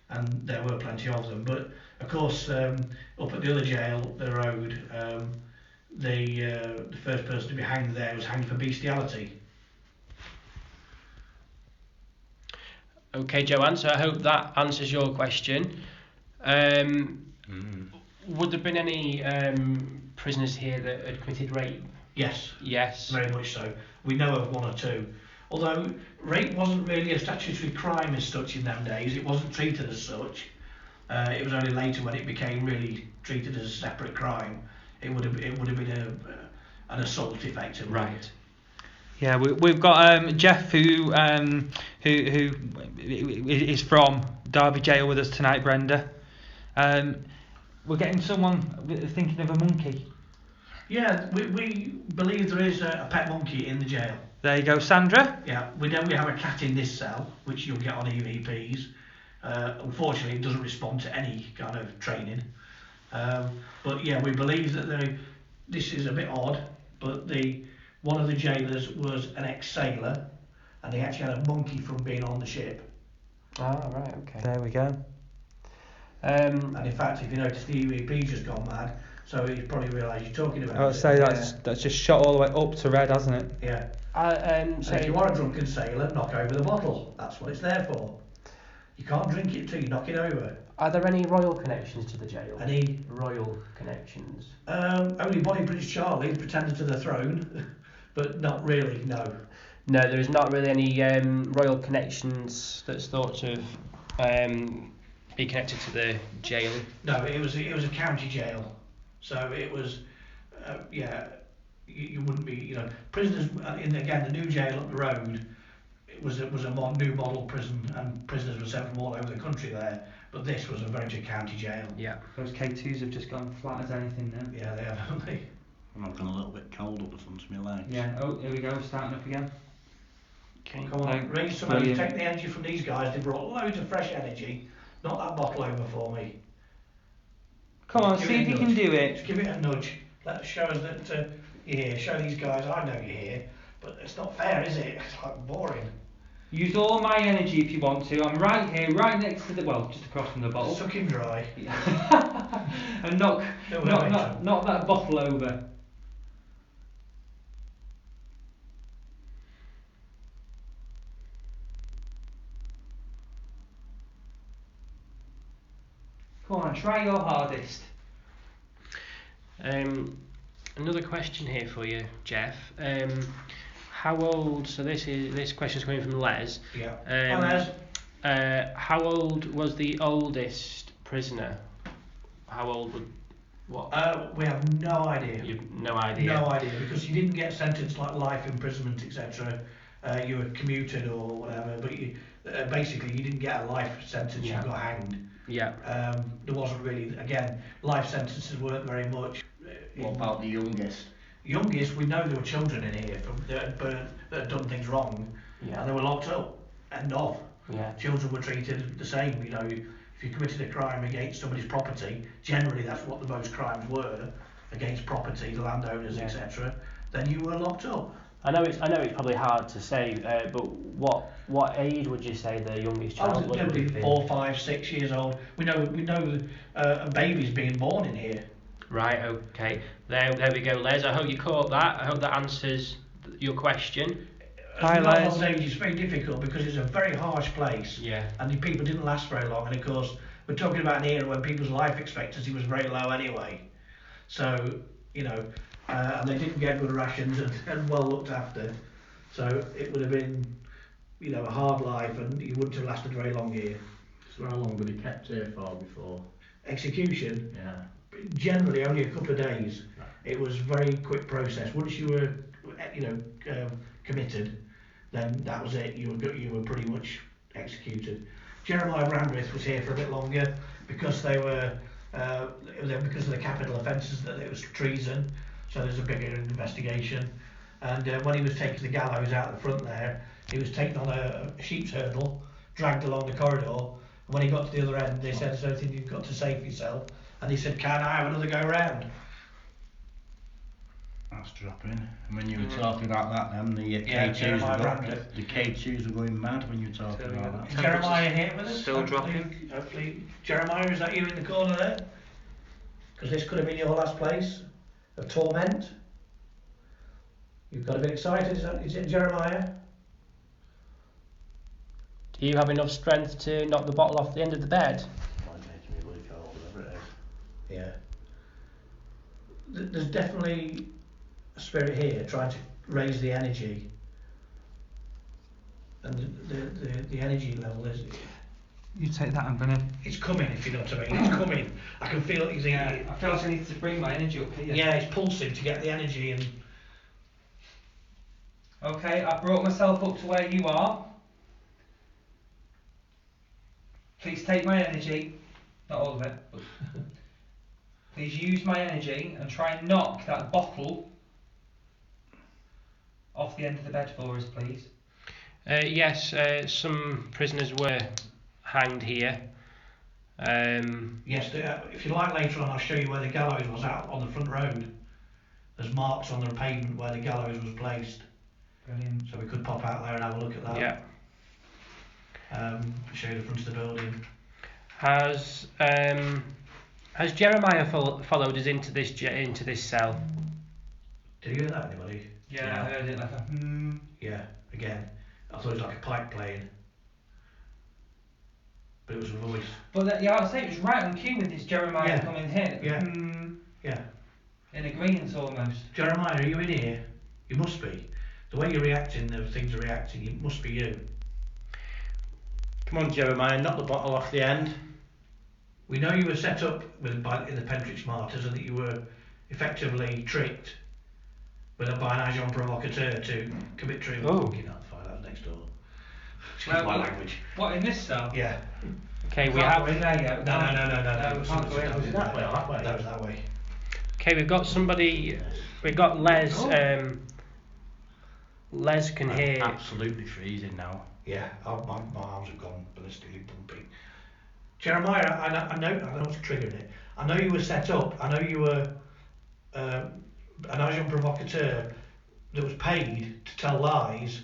and there were plenty of them. But of course, up at the other jail, the road, the first person to be hanged there was hanged for bestiality. Okay, Joanne, so I hope that answers your question. Would there have been any prisoners here that had committed rape? Yes, Yes. very much so. We know of one or two. Although rape wasn't really a statutory crime as such in them days, it wasn't treated as such. It was only later when it became really treated as a separate crime. It would have been an assault effectively. Right. Yeah, we've got Jeff who is from Derby Jail with us tonight, Brenda. We're getting someone thinking of a monkey. Yeah, we believe there is a pet monkey in the jail. There you go, Sandra. Yeah, we have a cat in this cell, which you'll get on EVPs. Unfortunately, it doesn't respond to any kind of training. But yeah, we believe that this is a bit odd, but one of the jailers was an ex-sailor, and they actually had a monkey from being on the ship. Ah, right, okay. There we go. And in fact, if you notice, the EVP just gone mad, so he's probably realised you're talking about I would say that's just shot all the way up to red, hasn't it? Yeah. So If you are a drunken sailor, knock over the bottle. That's what it's there for. You can't drink it till you knock it over. are there any royal connections to the jail? Any royal connections? only Bonnie Prince Charlie pretended to the throne, but not really. No. No, there is not really any royal connections that's thought to be connected to the jail. No, it was a county jail, so it was yeah. You wouldn't be, prisoners again the new jail up the road. It was a new model prison, and prisoners were sent from all over the country there. But this was a very much a county jail. Yeah. Those K2s have just gone flat as anything now. Yeah, they have, haven't they? I'm not a little bit cold up the front of my legs. Yeah. Oh, here we go. Starting up again. Okay. Come on, raise some energy. Take the energy from these guys. They brought loads of fresh energy. Knock that bottle over for me. Come on, Give see it if a you nudge. can do it. Just give it a nudge. Let show us that you're here. Show these guys I know you're here. But it's not fair, is it? It's like boring. Use all my energy if you want to. I'm right here, right next to just across from the bottle. Suck him dry. And knock No, knock that bottle over. Come on, try your hardest. Another question here for you, Jeff. How old? So this question's coming from Les. Yeah. Hi, Les. How old was the oldest prisoner? How old would what? We have no idea. You've no idea. No idea, because you didn't get sentenced like life imprisonment, etc. You were commuted or whatever, but basically you didn't get a life sentence. Yeah. You got hanged. Yeah. There wasn't really, again, life sentences weren't very much. What about the youngest? Youngest, we know there were children in here that had done things wrong, Yeah. and they were locked up. End of. Yeah. Children were treated the same. If you committed a crime against somebody's property, generally that's what the most crimes were, against property, the landowners, Yeah. etc. Then you were locked up. I know it's probably hard to say, but what age would you say the youngest child would Generally have been? 4, 5, 6 years old. We know a baby's being born in here. Right. Okay. There we go, Les. I hope you caught that. I hope that answers your question. Hi, Les. Old age is very difficult because it's a very harsh place. Yeah. And the people didn't last very long. And of course, we're talking about an era when people's life expectancy was very low anyway. So, and they didn't get good rations and well looked after. So it would have been, a hard life, and you wouldn't have lasted very long here. So how long were they kept here for before? Execution, Yeah. generally only a couple of days. It was very quick process. Once you were, committed, then that was it. You were pretty much executed. Jeremiah Brandreth was here for a bit longer because they were because of the capital offences, that it was treason. So there's a bigger investigation. And when he was taken to the gallows out the front there, he was taken on a sheep's hurdle, dragged along the corridor. And when he got to the other end, they said, "Is there anything you've got to say for yourself?" And he said, "Can I have another go round?" That's dropping. And when you were talking about that, then the K2s Jeremiah were going, Brandreth. the K2s were going mad when you were talking So, about Is that. Jeremiah here with us? Still Hopefully- dropping. Hopefully, Jeremiah, is that you in the corner there? Because this could have been your last place of torment. You've got a bit excited. Is it Jeremiah? Do you have enough strength to knock the bottle off the end of the bed? Might make me bloody cold, whatever it is. Yeah. There's definitely a spirit here trying to raise the energy, and the energy level is. You take that. I'm gonna. It's coming, if you know what I mean. It's coming. I can feel it. I feel like I need to bring my energy up here. Yeah, it's pulsing to get the energy and. Okay, I've brought myself up to where you are. Please take my energy. Not all of it, but please use my energy and try and knock that bottle off the end of the bed for us, please. Yes, some prisoners were hanged here. Yes, if you like later on, I'll show you where the gallows was out on the front road. There's marks on the pavement where the gallows was placed. Brilliant. So we could pop out there and have a look at that. Yeah. Show you the front of the building. Has Jeremiah followed us into this cell? Did you hear that, anybody? Yeah, I heard it like a Yeah, again. I thought it was like a pipe playing. But it was a voice. But yeah, I'd say it was right on cue with this Jeremiah Yeah. coming here. Yeah. Yeah. In agreement almost. Jeremiah, are you in here? You must be. The way you're reacting, the things are reacting, it must be you. Come on, Jeremiah, knock the bottle off the end. We know you were set up in the Pentrix Martyrs and that you were effectively tricked by an agent provocateur to commit treason. Oh. Fucking hell, fire, that was next door. Excuse my language. What, in this cell? Yeah. Okay, we Can't have. go in there yet. No. we can't go in. Was it that way or that way? That was that way. Okay, we've got somebody. We've got Les. Les can hear. Absolutely freezing now. Yeah, my arms have gone ballistically bumpy. Jeremiah, I know what's triggering it. I know you were set up. I know you were an agent provocateur that was paid to tell lies,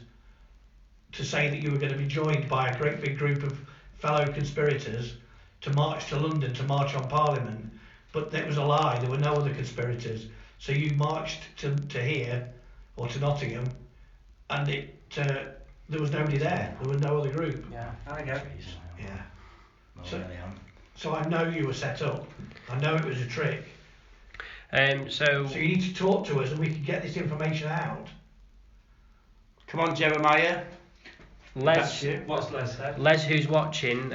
to say that you were going to be joined by a great big group of fellow conspirators to march to London to march on Parliament. But that was a lie. There were no other conspirators. So you marched to here or to Nottingham, and there was nobody there. There was no other group. Yeah, I get it. Yeah. No, So- really am. So I know you were set up. I know it was a trick. So So you need to talk to us and we can get this information out. Come on, Jeremiah. Les, What's Les said? Les, who's watching,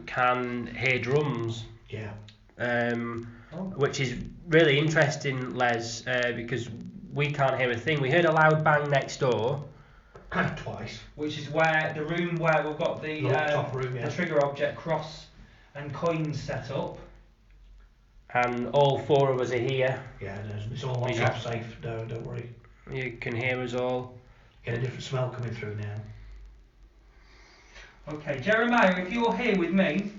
can hear drums. Yeah. Which is really interesting, Les, because we can't hear a thing. We heard a loud bang next door. Twice. Which is where the room where we've got the Top room, yeah. the trigger object cross and coins set up. And all four of us are here. Yeah, it's all locked Yeah. off safe. No, don't worry. You can hear us all. Get a different smell coming through now. Okay, Jeremiah, if you're here with me,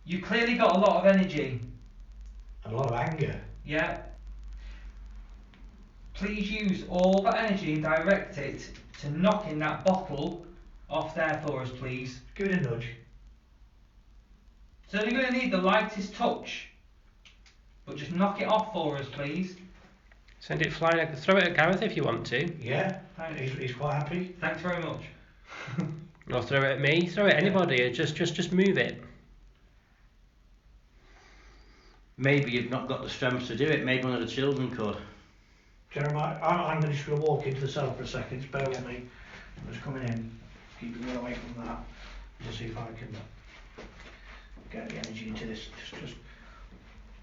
you clearly got a lot of energy. And a lot of anger. Yeah. Please use all that energy and direct it to knocking that bottle off there for us, please. Give it a nudge. It's only going to need the lightest touch, but just knock it off for us, please. Send it flying. I can throw it at Gareth if you want to. Yeah. Thanks. He's quite happy. Thanks very much. Or throw it at me. Throw it at anybody. Just move it. Maybe you've not got the strength to do it. Maybe one of the children could. Jeremiah, I'm just going to walk into the cell for a second. Just bear with me. I'm just coming in. Keeping me away from that. Just see if I can get the energy into this. Just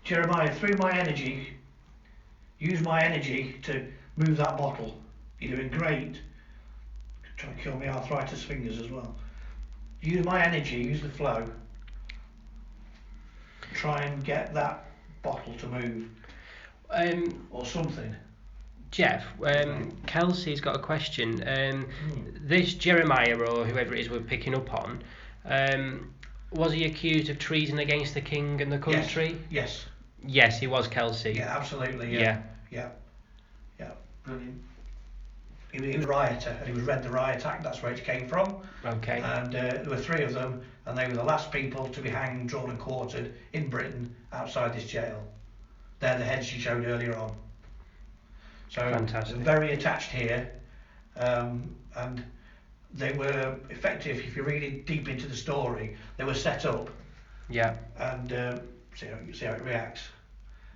Jeremiah, through my energy, use my energy to move that bottle. You're doing great. Trying to kill my arthritis fingers as well. Use my energy, use the flow. Try and get that bottle to move. Or something. Jeff, Kelsey's got a question. This Jeremiah, or whoever it is we're picking up on, was he accused of treason against the king and the country? Yes. Yes, he was, Kelsey. Yeah, absolutely. Yeah. Yeah. Brilliant. He was a rioter, and he was read the Riot Act. That's where it came from. Okay. And there were 3 of them, and they were the last people to be hanged, drawn, and quartered in Britain outside this jail. They're the heads you showed earlier on. So Fantastic. they're very attached here, and they were effective. If you read deep into the story, they were set up. Yeah. And see how it reacts.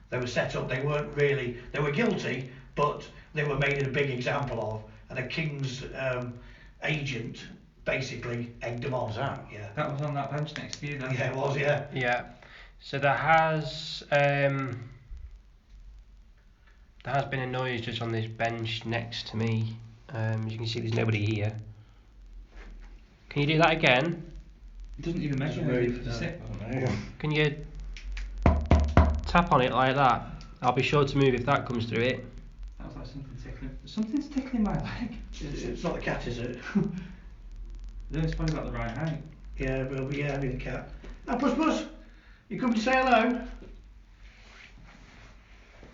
They were set up. They weren't really. They were guilty, but they were made a big example of. And a king's agent basically egged them on. Was that? Yeah. That was on that bench next to you then? Yeah, it was, yeah. Yeah. So there has been a noise just on this bench next to me. As you can see, there's nobody here. Can you do that again? It doesn't even measure how deep the stick. Can you tap on it like that? I'll be sure to move if that comes through it. That was like something tickling. Something's tickling my leg. It's not the cat, is it? No, it's probably about the right height. Yeah, well, yeah, it'll be the cat. Now, Puss, you come to say hello?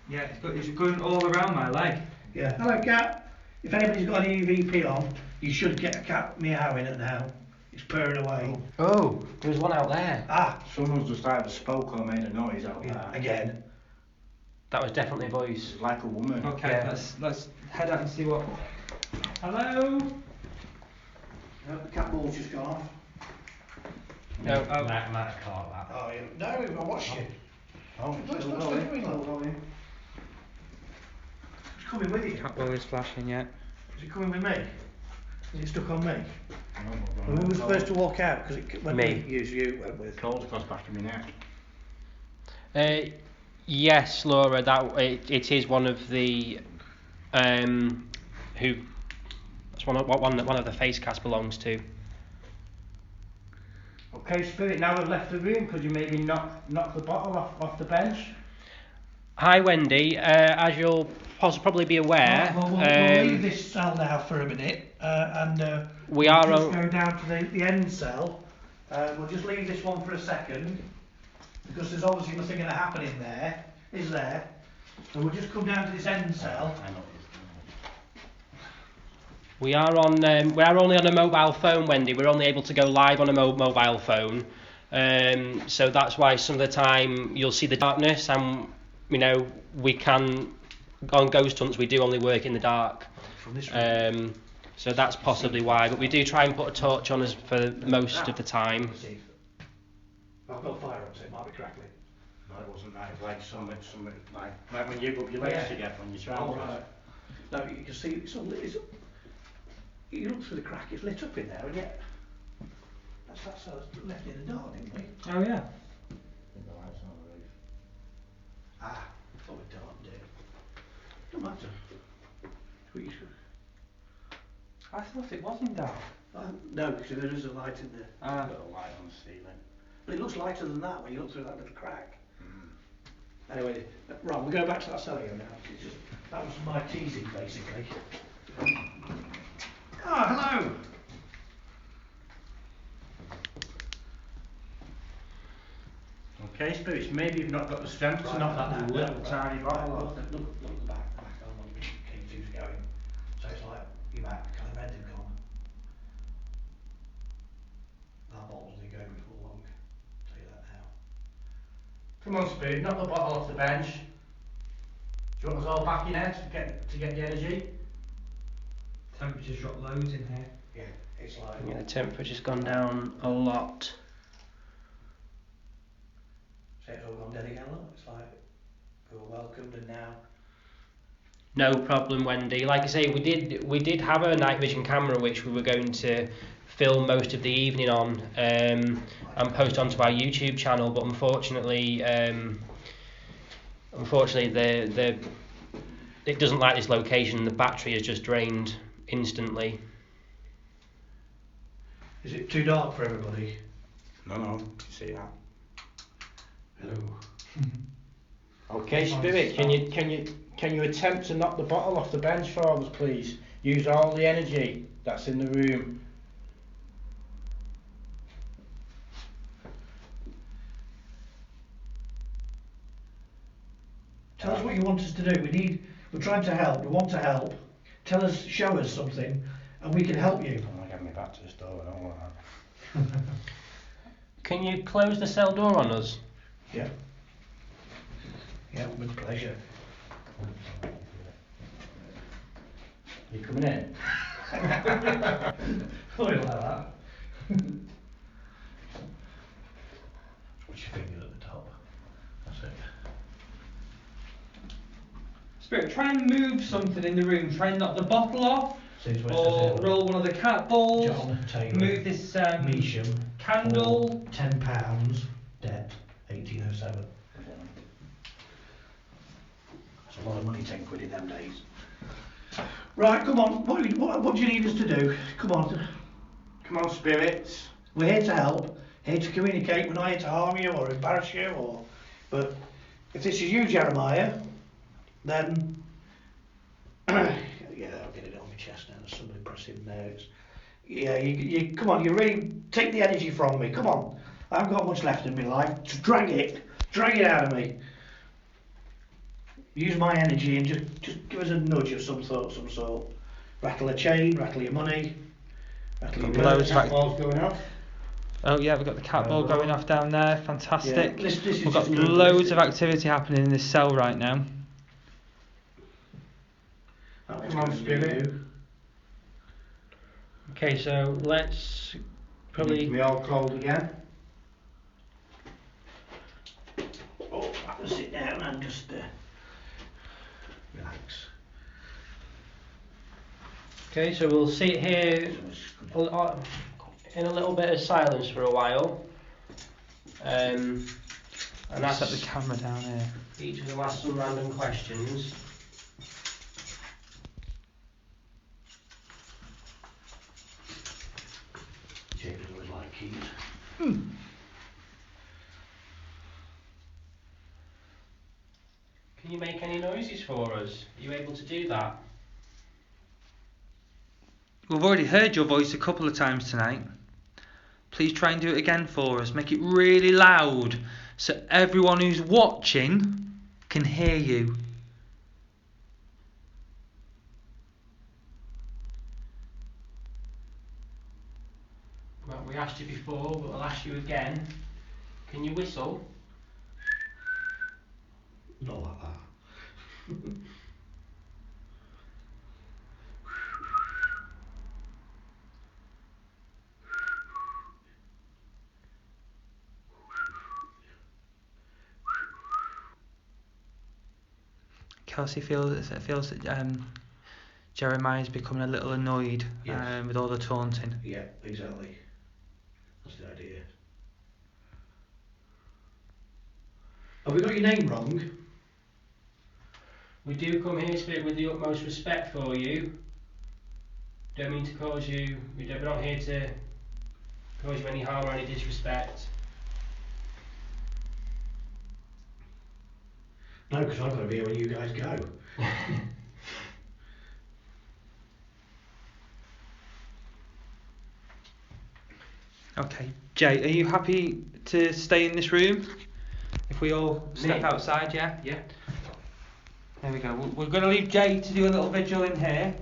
Yeah, it's going all around my leg. Yeah. Hello, cat. If anybody's got any EVP on, you should get a cat meowing at now. It's purring away. Oh, there's one out there. Ah, Someone's just either spoke or made a noise out yeah, there. again. That was definitely a voice. It's like a woman. Okay, Yeah. let's head out and see what. Hello. The cat ball's just gone off. No. Oh. Might have caught that. Oh, yeah. No, I watched you. Oh, Look, it's still look, going. look, look. It's coming with you. Cat ball is flashing yet. Is it coming with me? Is it stuck on me? Oh, Well, who was supposed to walk out? Because when Me. we use you went with. Cold across back of my neck. Yes, Laura. It is one of the who. That's one of the face cast belongs to. Okay, Spirit, now we've left the room, could you maybe knock the bottle off the bench? Hi, Wendy. As you'll probably be aware, Well, we'll leave this cell now for a minute, and we are just on. go down to the end cell. We'll just leave this one for a second, because there's obviously nothing going to happen in there, is there? So we'll just come down to this end cell. I know. We are on. We are only on a mobile phone, Wendy. We're only able to go live on a mobile phone, so that's why some of the time you'll see the darkness, and we can on ghost hunts. We do only work in the dark, From this room. so that's possibly why. But we do try and put a torch on us for most of the time. See. I've got fire up, so it might be crackling. No, it wasn't that. It's like something like when you put your legs Yeah. together when you try. Oh, right. No, you can see it's all lit. You look through the crack, it's lit up in there, and yet that's left in the dark, didn't we? Oh yeah. The lights on the roof. Ah, I thought we'd darkened it. Don't matter. What you should- I thought it wasn't dark. No, because there is a light in there. Ah. Got a light on the ceiling. But it looks lighter than that when you look through that little crack. Mm. Anyway, right, we'll go back to that cellar now. It's just, that was my teasing, basically. Ah, hello! Okay, Spirits, maybe you've not got the strength to knock that little tiny bottle off. Look at the back on when K2's going. So it's like, your back kind of end have gone. That bottle's only going before long. I'll tell you that now. Come on, Spirit, knock the bottle off the bench. Do you want us all back in there to get the energy? Temperature's dropped loads in here. Yeah, it's like. Yeah, the temperature's gone down a lot. Say it's all gone dead again, look. It's like, we were welcomed and now. No problem, Wendy. Like I say, we did have a night vision camera which we were going to film most of the evening on and post onto our YouTube channel, but unfortunately, it doesn't like this location. The battery has just drained instantly. Is it too dark for everybody? No, you see that. Hello. Okay, Spirit, can you attempt to knock the bottle off the bench for us, please? Use all the energy that's in the room. Tell us what you want us to do. We're trying to help. We want to help. Tell us, show us something, and we can help you. I'm gonna get me back to the store and all that. Can you close the cell door on us? Yeah. Yeah, with pleasure. You coming in? Put it like that. Put your finger at the top. That's it. Spirit, try and move something in the room. Try and knock the bottle off. Says where it Or says here. roll one of the cat balls. John Taylor. Move this Measham. candle. £10 debt 1807. That's a lot of money, 10 quid in them days. Right, come on. What do you need us to do? Come on. Come on, spirits. We're here to help, here to communicate. We're not here to harm you or embarrass you. But if this is you, Jeremiah, then Yeah, I'll get it on my chest now. There's somebody pressing there. yeah, you come on. You really take the energy from me. Come on. I haven't got much left in my life. Just drag it out of me. Use my energy and just give us a nudge of some sort. Rattle a chain, rattle your money, rattle your Loads purse. of Balls going off. Oh yeah, we've got the cat ball going off down there. Fantastic. Yeah, this is We've got just good. loads of activity happening in this cell right now. That one's Come on, good for spirit. you. Okay, so let's Making probably. me all cold again. Oh, I can sit down and just relax. Okay, so we'll sit here in a little bit of silence for a while. And Set the ask camera down here. each of them ask some random questions. James always like keys. Can you make any noises for us? Are you able to do that? We've already heard your voice a couple of times tonight. Please try and do it again for us. Make it really loud so everyone who's watching can hear you. Well, we asked you before, but we'll ask you again. Can you whistle? Not like that. Kelsey feels that Jeremiah's becoming a little annoyed Yes. with all the taunting. Yeah, exactly. That's the idea. Have we got your name wrong? We do come here, Spirit, with the utmost respect for you. Don't mean to cause you. We're not here to cause you any harm or any disrespect. No, because I've got to be here when you guys go. Okay, Jay, are you happy to stay in this room? If we all step Me? outside, yeah? Yeah. There we go. We're going to leave Jay to do a little vigil in here.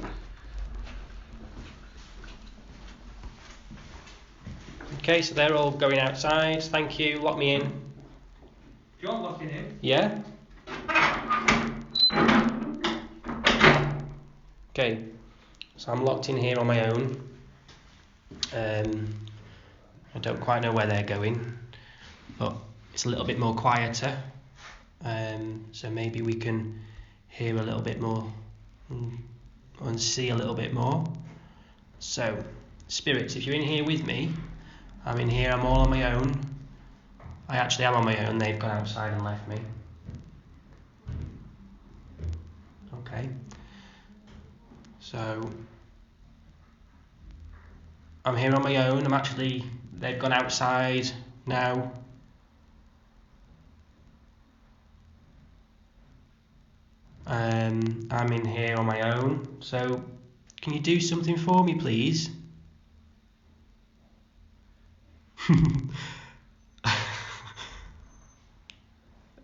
Okay, so they're all going outside. Thank you. Lock me in. Do you want locking in? Yeah? Okay, so I'm locked in here on my own. I don't quite know where they're going, but it's a little bit more quieter. So maybe we can hear a little bit more and see a little bit more. So, spirits, if you're in here with me, I'm in here, I'm all on my own. I actually am on my own, they've gone outside and left me. Okay. So, I'm here on my own, they've gone outside now. I'm in here on my own, so can you do something for me, please?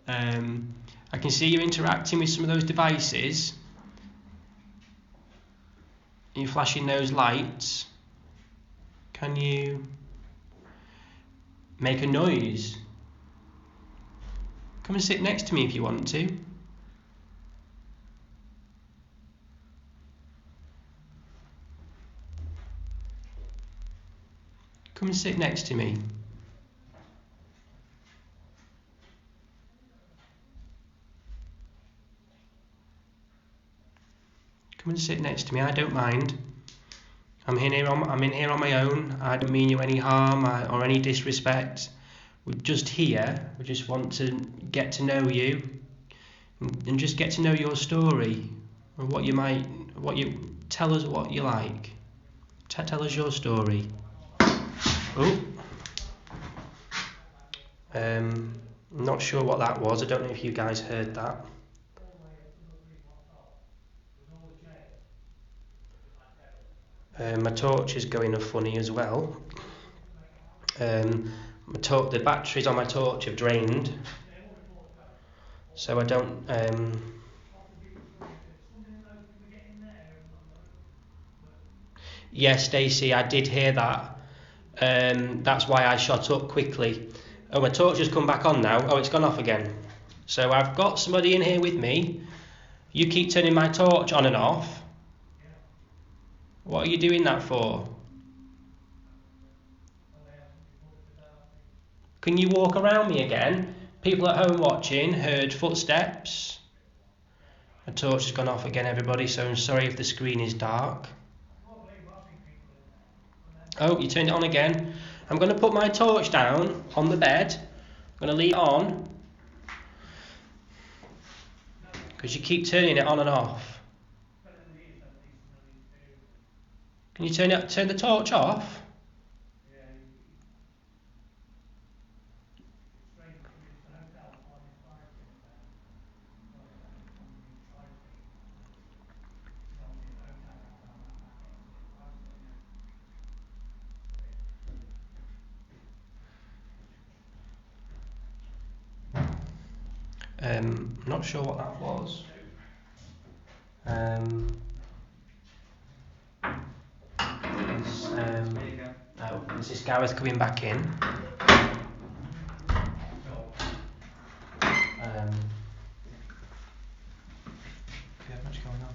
I can see you interacting with some of those devices. You're flashing those lights. Can you make a noise? Come and sit next to me if you want to. Come and sit next to me. Come and sit next to me, I don't mind. I'm in here on my own. I don't mean you any harm or any disrespect. We're just here. We just want to get to know you and just get to know your story and tell us what you like. Tell us your story. Oh. Not sure what that was. I don't know if you guys heard that. My torch is going off funny as well. The batteries on my torch have drained, so I don't. Yes, Stacey, I did hear that. That's why I shot up quickly. Oh, my torch has come back on now. Oh, it's gone off again. So I've got somebody in here with me. You keep turning my torch on and off. What are you doing that for? Can you walk around me again? People at home watching heard footsteps. My torch has gone off again, everybody, so I'm sorry if the screen is dark. Oh, you turned it on again. I'm going to put my torch down on the bed. I'm going to leave it on because you keep turning it on and off. Can you turn the torch off? Not sure what that was. Is this Gareth coming back in? Do you have much going on?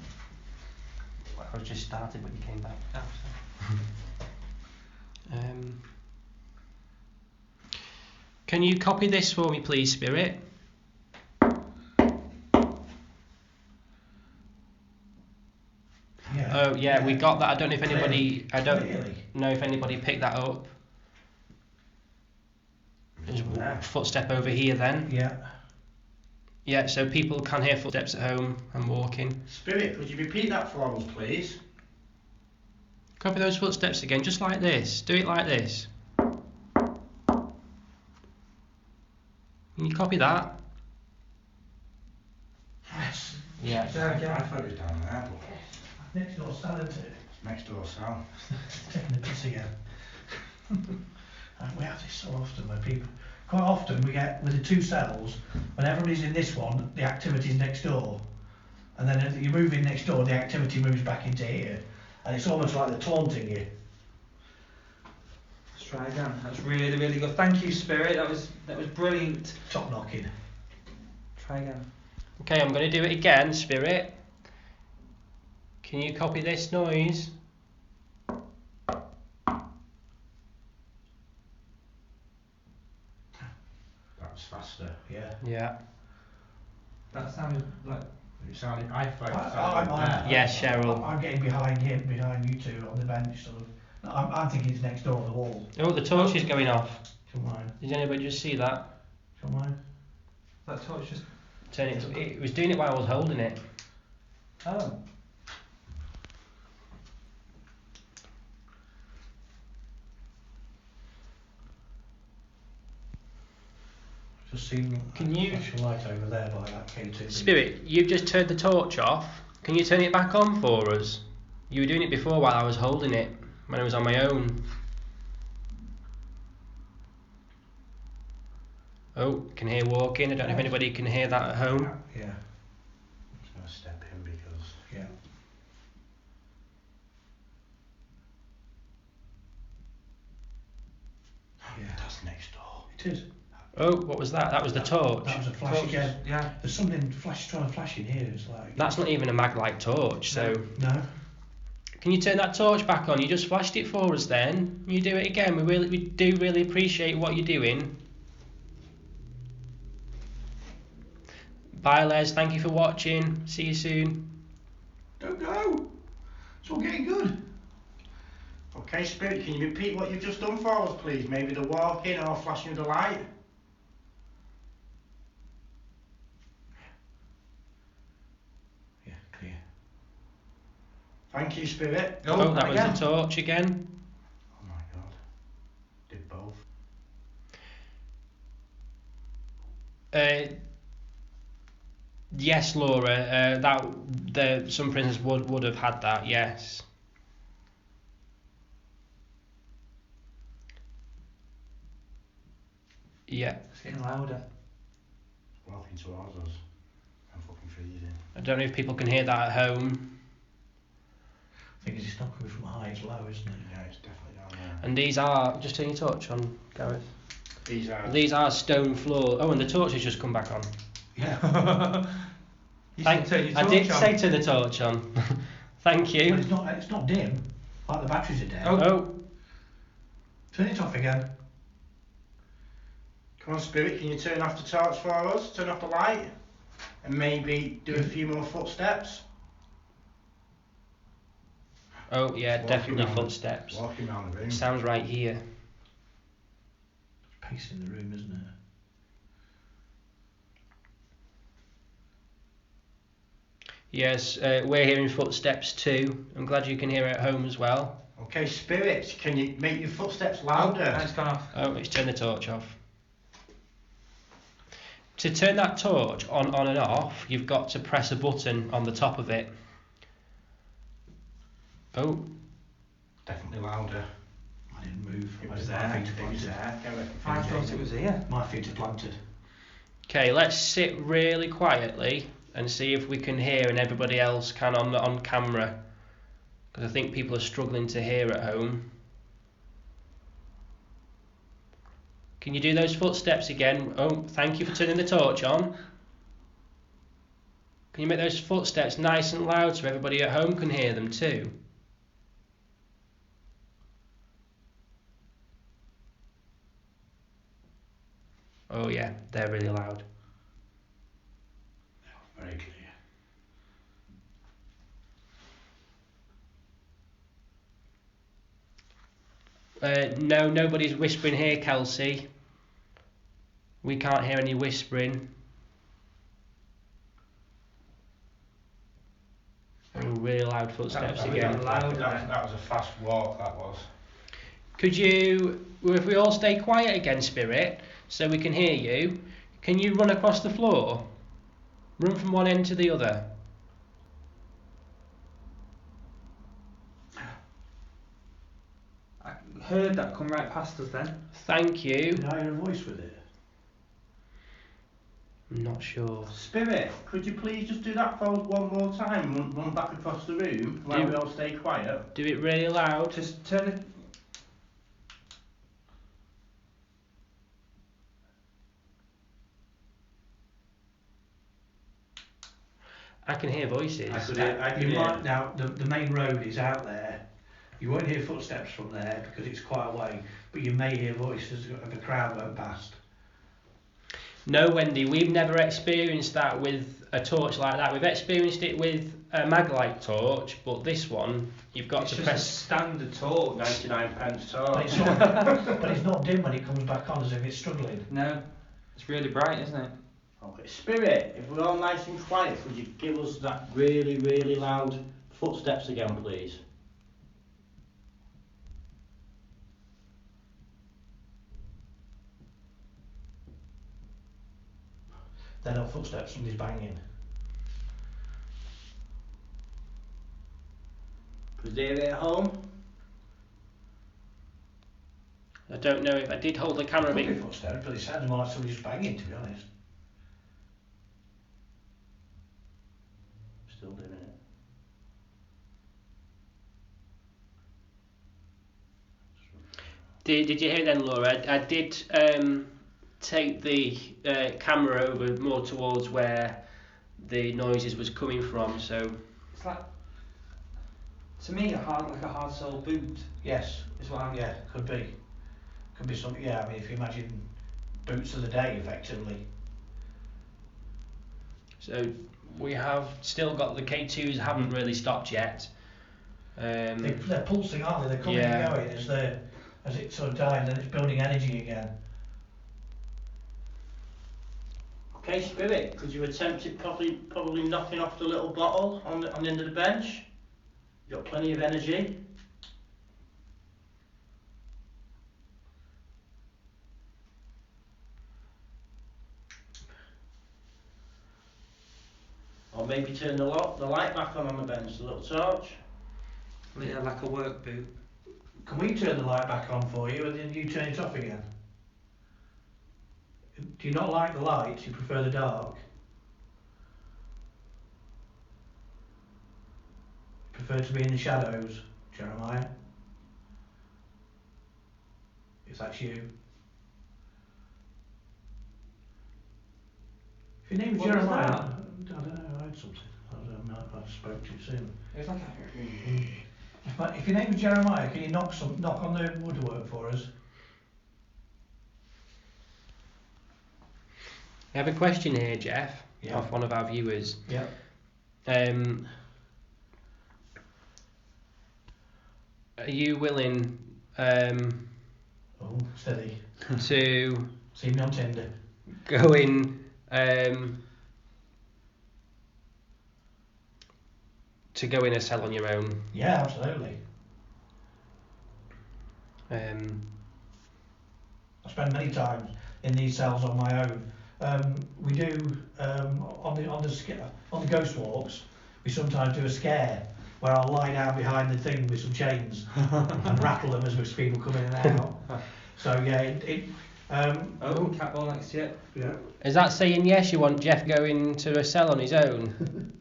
Well, I was just started, but you came back. Can you copy this for me, please, Spirit? Yeah. Oh yeah, we got that. I don't know if anybody. I don't know if anybody picked that up. There's a footstep over here then. Yeah. Yeah, so people can hear footsteps at home and walking. Spirit, would you repeat that for us, please? Copy those footsteps again, just like this. Do it like this. Can you copy that? Yes. Yeah. I thought it was down there, but Next door, Sal, isn't it? it's next door, Sal. Taking the piss again. And we have this so often where people, quite often we get with the two cells, when everybody's in this one, the activity's next door. And then if you move in next door, the activity moves back into here. And it's almost like they're taunting you. Let's try again. That's really, really good. Thank you, Spirit. That was brilliant. Top knocking. Try again. Okay, I'm going to do it again, Spirit. Can you copy this noise? That was faster. Yeah. Yeah. That sounded like. It sounded, I thought it I'm- sounded there. Yes, Cheryl. I'm getting behind him, behind you two on the bench, sort of. I'm thinking it's next door on the wall. Oh, the torch is going off. Come on, Did anybody just see that? come on. That torch just. Turn it. It was doing it while I was holding it. Oh. Just seen Can you- a flashing light over there by that K2. Spirit, you've just turned the torch off. Can you turn it back on for us? You were doing it before while I was holding it, when I was on my own. Oh, can hear walking. I don't know if anybody can hear that at home. Yeah, I'm just going to step in because yeah. Yeah, that's next door. it is. Oh, what was that? That was the torch. That was a flash Torch, again. yeah. There's something trying to flash in here. It's like. That's not even a mag-light torch, so... No. Can you turn that torch back on? You just flashed it for us then. You do it again. We do really appreciate what you're doing. Bye, Les. Thank you for watching. See you soon. Don't go. It's all getting good. Okay, Spirit, can you repeat what you've just done for us, please? Maybe the walking or flashing of the light? Yeah, clear. Thank you, Spirit. Oh, that was again. the torch again. Oh my God. Did both. Yes, Laura. Some prisoners would have had that. Yes. Yeah. It's getting louder. Walking towards us. I'm fucking freezing. I don't know if people can hear that at home. The thing is, it's not coming from high, it's low, isn't it? Yeah, it's definitely down there. And these are, just turn your torch on, Gareth. These are Stone floor. Oh, and the torch has just come back on. Yeah. I did say turn the torch on. Thank you. But it's not dim, like the batteries are dead. Oh. Turn it off again. Come on, Spirit, can you turn off the torch for us? Turn off the light? And maybe do a few more footsteps? Oh yeah, Walking definitely round- footsteps. Walking around the room. Sounds right here. It's pacing the room, isn't it? Yes, we're hearing footsteps too. I'm glad you can hear it at home as well. Okay, Spirit, can you make your footsteps louder? It's gone off. Oh, it's turned the torch off. To turn that torch on and off, you've got to press a button on the top of it. Oh, Definitely louder. I didn't move. It My was feet there. are It was planted. there. I thought it was here. My feet are planted. okay. Let's sit really quietly and see if we can hear, and everybody else can on camera, because I think people are struggling to hear at home. Can you do those footsteps again? Oh, thank you for turning the torch on. Can you make those footsteps nice and loud so everybody at home can hear them too? Oh yeah, they're really loud. Very clear. No, nobody's whispering here, Kelsey. We can't hear any whispering. Oh, really loud footsteps again. That was a fast walk, that was. Could you, if we all stay quiet again, Spirit, so we can hear you, can you run across the floor? Run from one end to the other. I heard that come right past us then. Thank you. Did I hear a voice with it? I'm not sure. Spirit, could you please just do that for us one more time? Run back across the room while we all stay quiet. Do it really loud. Just turn it. I can hear voices. I could hear. Now, the main road is out there. You won't hear footsteps from there because it's quite a way, but you may hear voices of a crowd going past. No, Wendy, we've never experienced that with a torch like that. We've experienced it with a Maglite torch, but this one, you've got It's to just press. a standard torch. 99p But torch. it's not, but it's not dim when it comes back on as if it's struggling. No, it's really bright, isn't it? Okay, Spirit, if we're all nice and quiet, could you give us that really, really loud footsteps again, please? They're not footsteps, somebody's banging. Could they hear it at home? I don't know if I did hold the camera a Could be bit. footsteps, but it sounds more like somebody just banging, to be honest. Still doing it. Did you hear then, Laura? I did take the camera over more towards where the noises was coming from. So It's like, to me, like a hard sole boot Yes, is what I'm. yeah, could be. Could be something, yeah, I mean, if you imagine boots of the day, effectively. we have still got the K2s haven't really stopped yet. They're pulsing, aren't they? They're coming Yeah. and going as it's sort of dying, and it's building energy again. Okay, Spirit, could you attempt it probably knocking off the little bottle on the end of the bench? You've got plenty of energy. Or maybe turn the light back on the bench, the little torch. Yeah, like a work boot. Can we turn the light back on for you, and then you turn it off again? Do you not like the light? You prefer the dark? Prefer to be in the shadows, Jeremiah? If that's you. If your name was What was Jeremiah, that? I don't know, I heard something. I spoke too soon. It was like a... If your name was Jeremiah, can you knock on the woodwork for us? I have a question here, Jeff, Yeah. off one of our viewers. Yeah. Are you willing Oh, steady. to See me on Tinder. go in a cell on your own? Yeah, absolutely. Um, I spend many times in these cells on my own. We do on the ghost walks. We sometimes do a scare where I'll lie down behind the thing with some chains and rattle them as people come in and out. So yeah, Oh, cat ball next to you. yeah. is that saying yes? You want Jeff going to a cell on his own?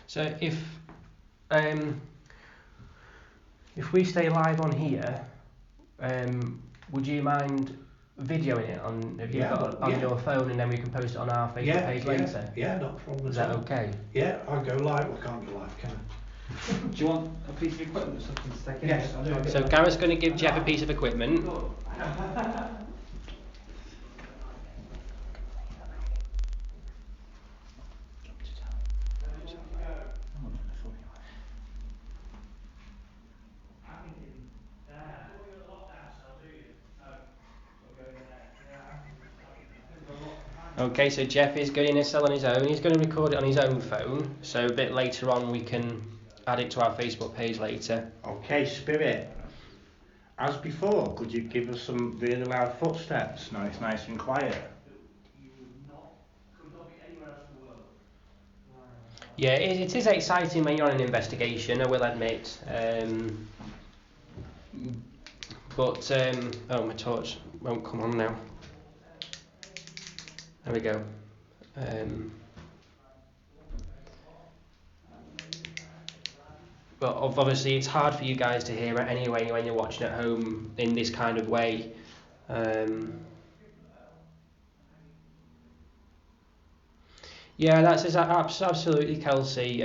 So if we stay live on here, would you mind videoing it on? Have you Yeah, got it on yeah. your phone, and then we can post it on our Facebook page later? Yeah, not a problem Is at that all. okay? Yeah, I'll go live. Well, I can't go live, can I? Do you want a piece of equipment or something to take in? Yes, I do. So Gareth's going to give Jeff a piece of equipment. Okay, so Jeff is going in a cell on his own. He's going to record it on his own phone, so a bit later on we can add it to our Facebook page later. Okay, Spirit. As before, could you give us some really loud footsteps? Now it's nice and quiet. Yeah, it is exciting when you're on an investigation, I will admit. Oh, my torch won't come on now. There we go. But obviously it's hard for you guys to hear it anyway when you're watching at home in this kind of way. Yeah, that's absolutely, Kelsey.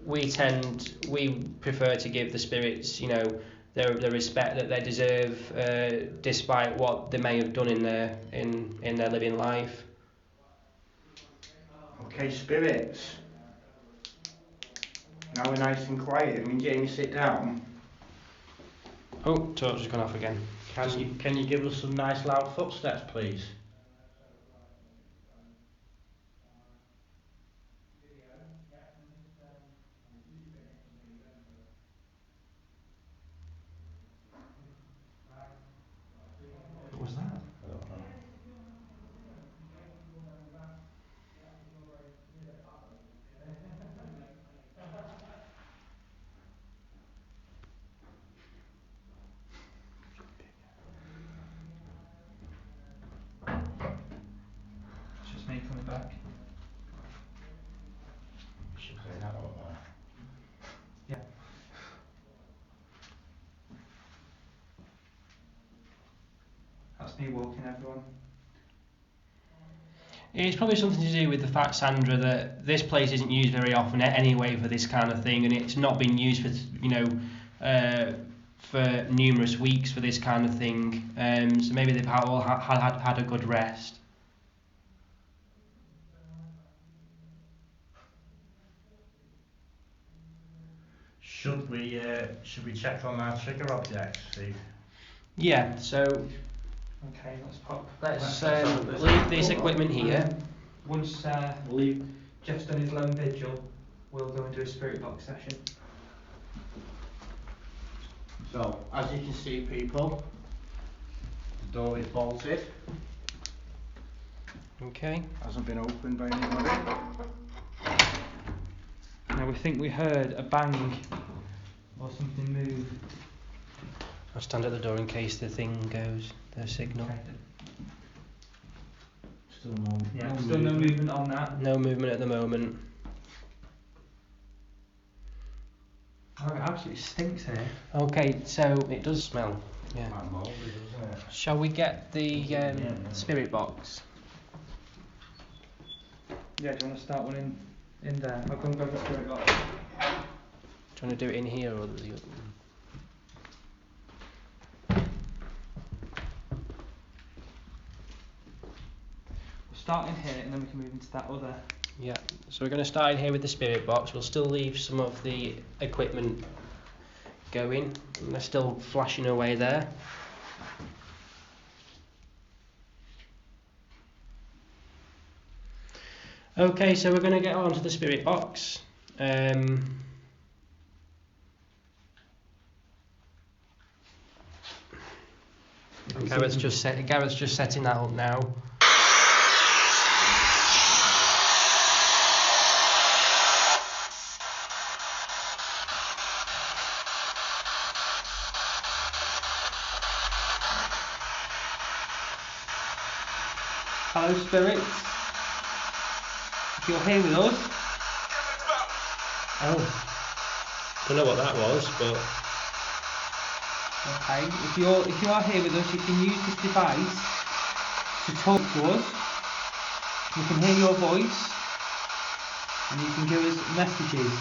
We prefer to give the spirits, the respect that they deserve, despite what they may have done in their living life. Okay, Spirits. Now we're nice and quiet. I mean, Jamie, sit down. Oh, torch has gone off again. Can you give us some nice loud footsteps, please? What was that? I don't know. It's just me coming back. Should say that out there. Yeah. That's me walking, everyone. It's probably something to do with the fact, Sandra, that this place isn't used very often anyway for this kind of thing, and it's not been used for for numerous weeks for this kind of thing. So maybe they've all had a good rest. Should we check on our trigger objects? See? Yeah. So Okay, let's pop. let's leave this equipment here. Once Jeff's done his lone vigil, we'll go and do a spirit box session. So, as you can see, people, the door is bolted. Okay. Hasn't been opened by anybody. Now we think we heard a bang or something move. I'll stand at the door in case the thing goes, the signal. Okay. Still no. Yeah, still no movement on that. No movement at the moment. Oh, it absolutely stinks here. Okay, so it does smell. Yeah. Like mouldy, doesn't it? Shall we get the spirit box? Yeah, do you want to start one in there? I'll go and grab the spirit box. Do you want to do it in here or the? We'll start in here and then we can move into that other. Yeah. So we're going to start in here with the spirit box. We'll still leave some of the equipment going. And they're still flashing away there. Okay, so we're going to get on to the spirit box. Gareth's just setting that up now. Hello, spirits. If you're here with us. Oh, don't know what that was, but Okay, if you are here with us, you can use this device to talk to us. We can hear your voice, and you can give us messages.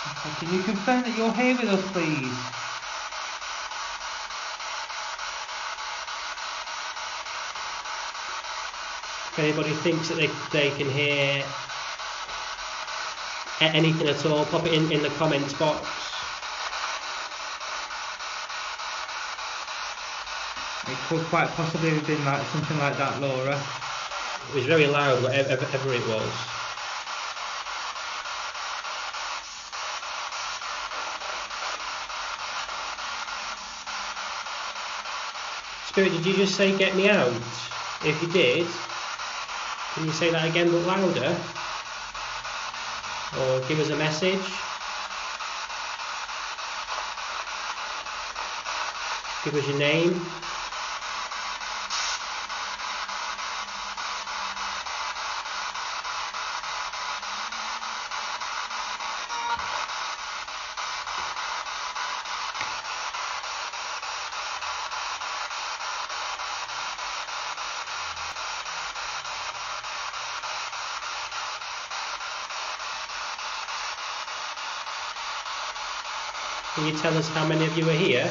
Okay, can you confirm that you're here with us, please? if anybody thinks that they can hear anything at all, pop it in the comments box. It could quite possibly have been like something like that, Laura. It was very loud, whatever it was. Spirit, did you just say get me out? If you did, can you say that again but louder? Or give us a message? Give us your name. Can you tell us how many of you are here?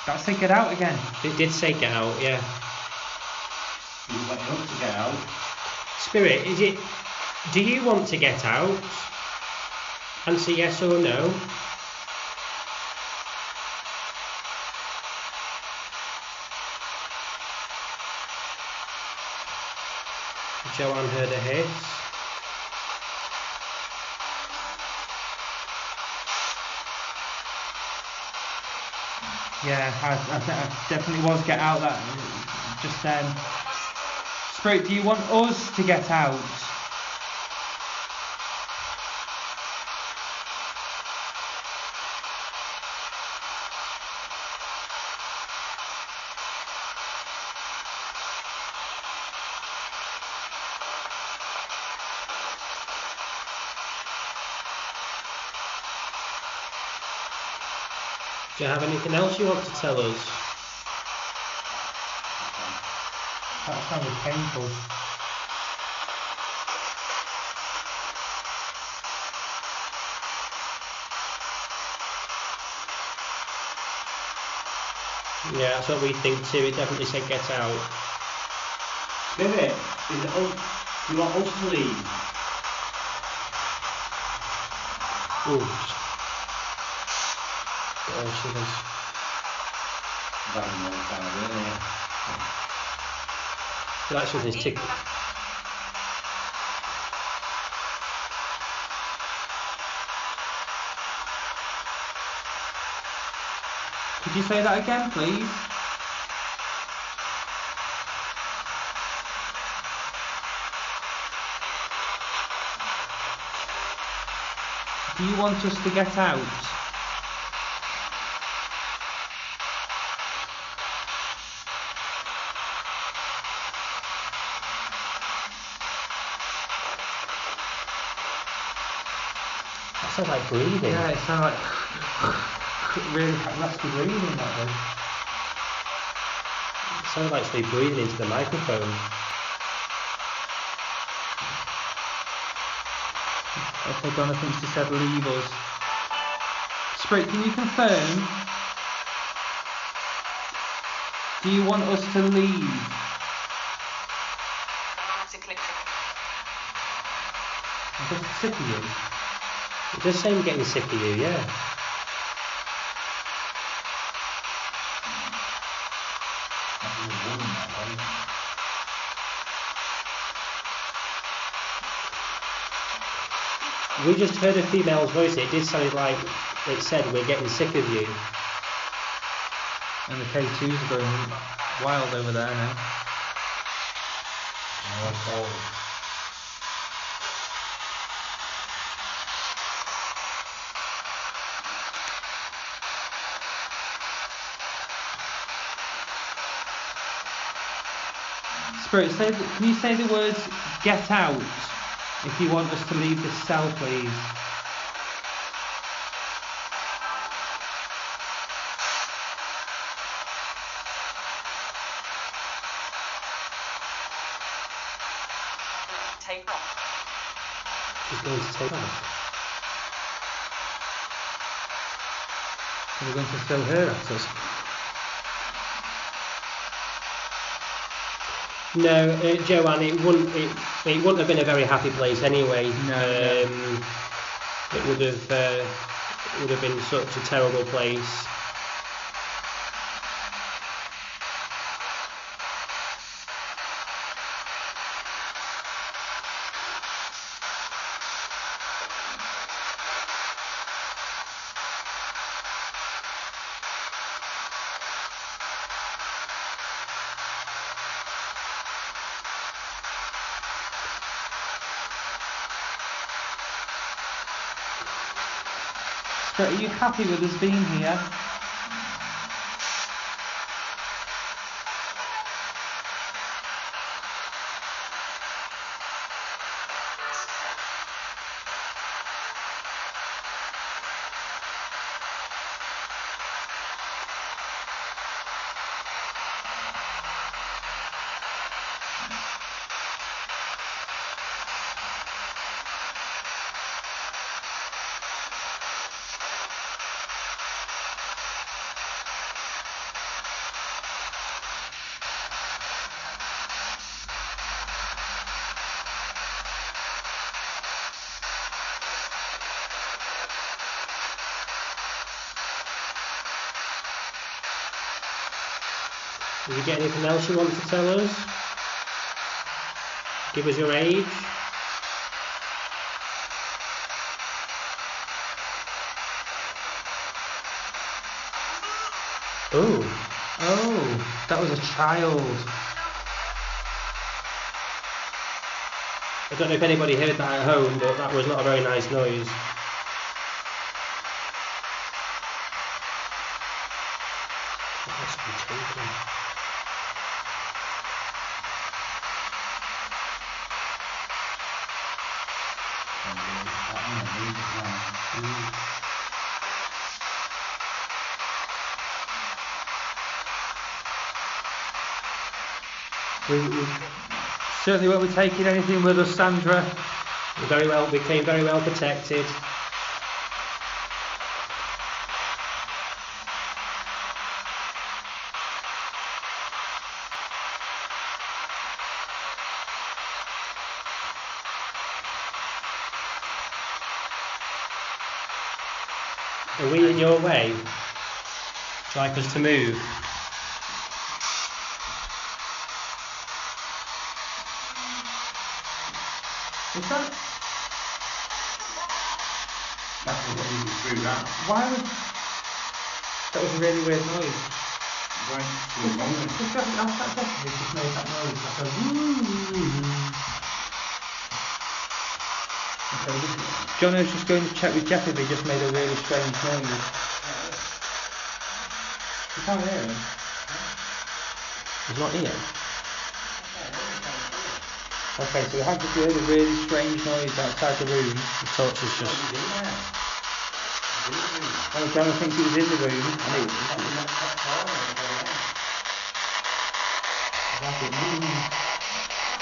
That said get out again. It did say get out, yeah. You want us to get out? Spirit, do you want to get out? Answer yes or no. Joanne heard a hiss. Yeah, I definitely was get out that just then. Spirit, do you want us to get out? Do you have anything else you want to tell us? That sounded painful. Yeah, that's what we think too. It definitely said get out. Spirit, is it us? Do you want us to leave? Ooh, just got all shivers. That was another time, really. That's something's tickling. Could you say that again, please? Do you want us to get out? That sounds like breathing. Yeah, it sounds like really raspy breathing that way. It sounds like somebody breathing into the microphone. Okay, Donna thinks she said leave us. Spirit, can you confirm? Do you want us to leave? I'm just sick of you. It does say I'm getting sick of you, yeah. We just heard a female's voice. It did sound like it said we're getting sick of you. And the K2s are going wild over there now. Spirit, can you say the words get out if you want us to leave this cell, please? Take off. She's going to take off. Are we going to throw her at us? No, Joanne, it wouldn't have been a very happy place anyway. No. It would have been such a terrible place. Spirit, are you happy with us being here? Have you got anything else you want to tell us? Give us your age. Oh, that was a child. I don't know if anybody heard that at home, but that was not a very nice noise. That must be talking. We certainly won't be taking anything with us, Sandra. Became very well protected. Are we in your way? Would you like us to move? What's that? That's what you through that. Why would... That was a really weird noise. Right. Just ask that question, it just made that noise. Like a woo. Jono's just going to check with Jeff if he just made a really strange noise. You can't hear him. He's not here. Okay, so we have just heard a really strange noise outside the room. The torch is just... Oh, Jono thinks he was in the room. And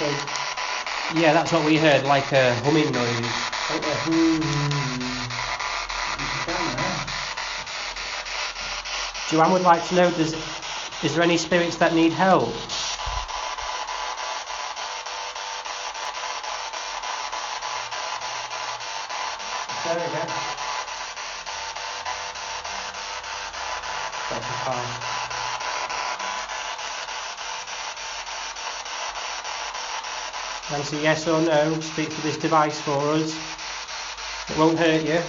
so, Yeah, that's what we heard, like a humming noise. Joanne would like to know, is there any spirits that need help? there again. That's the car. Answer yes or no. Speak to this device for us. It won't hurt you.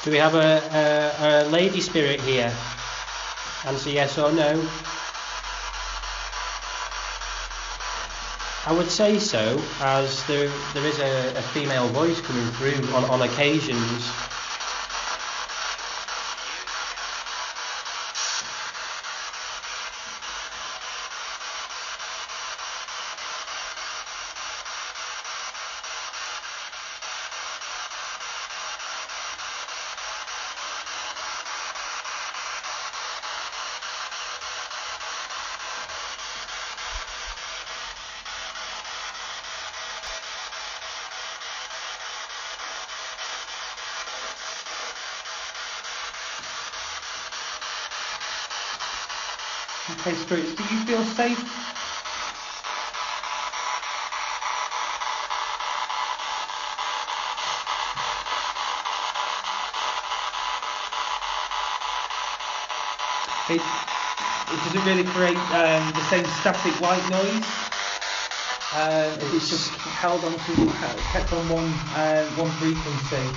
Do we have a lady spirit here? Answer yes or no. I would say so, as there is a female voice coming through on occasions. Okay, spirits, do you feel safe? It doesn't really create the same static white noise. It's just held on to, kept on one frequency.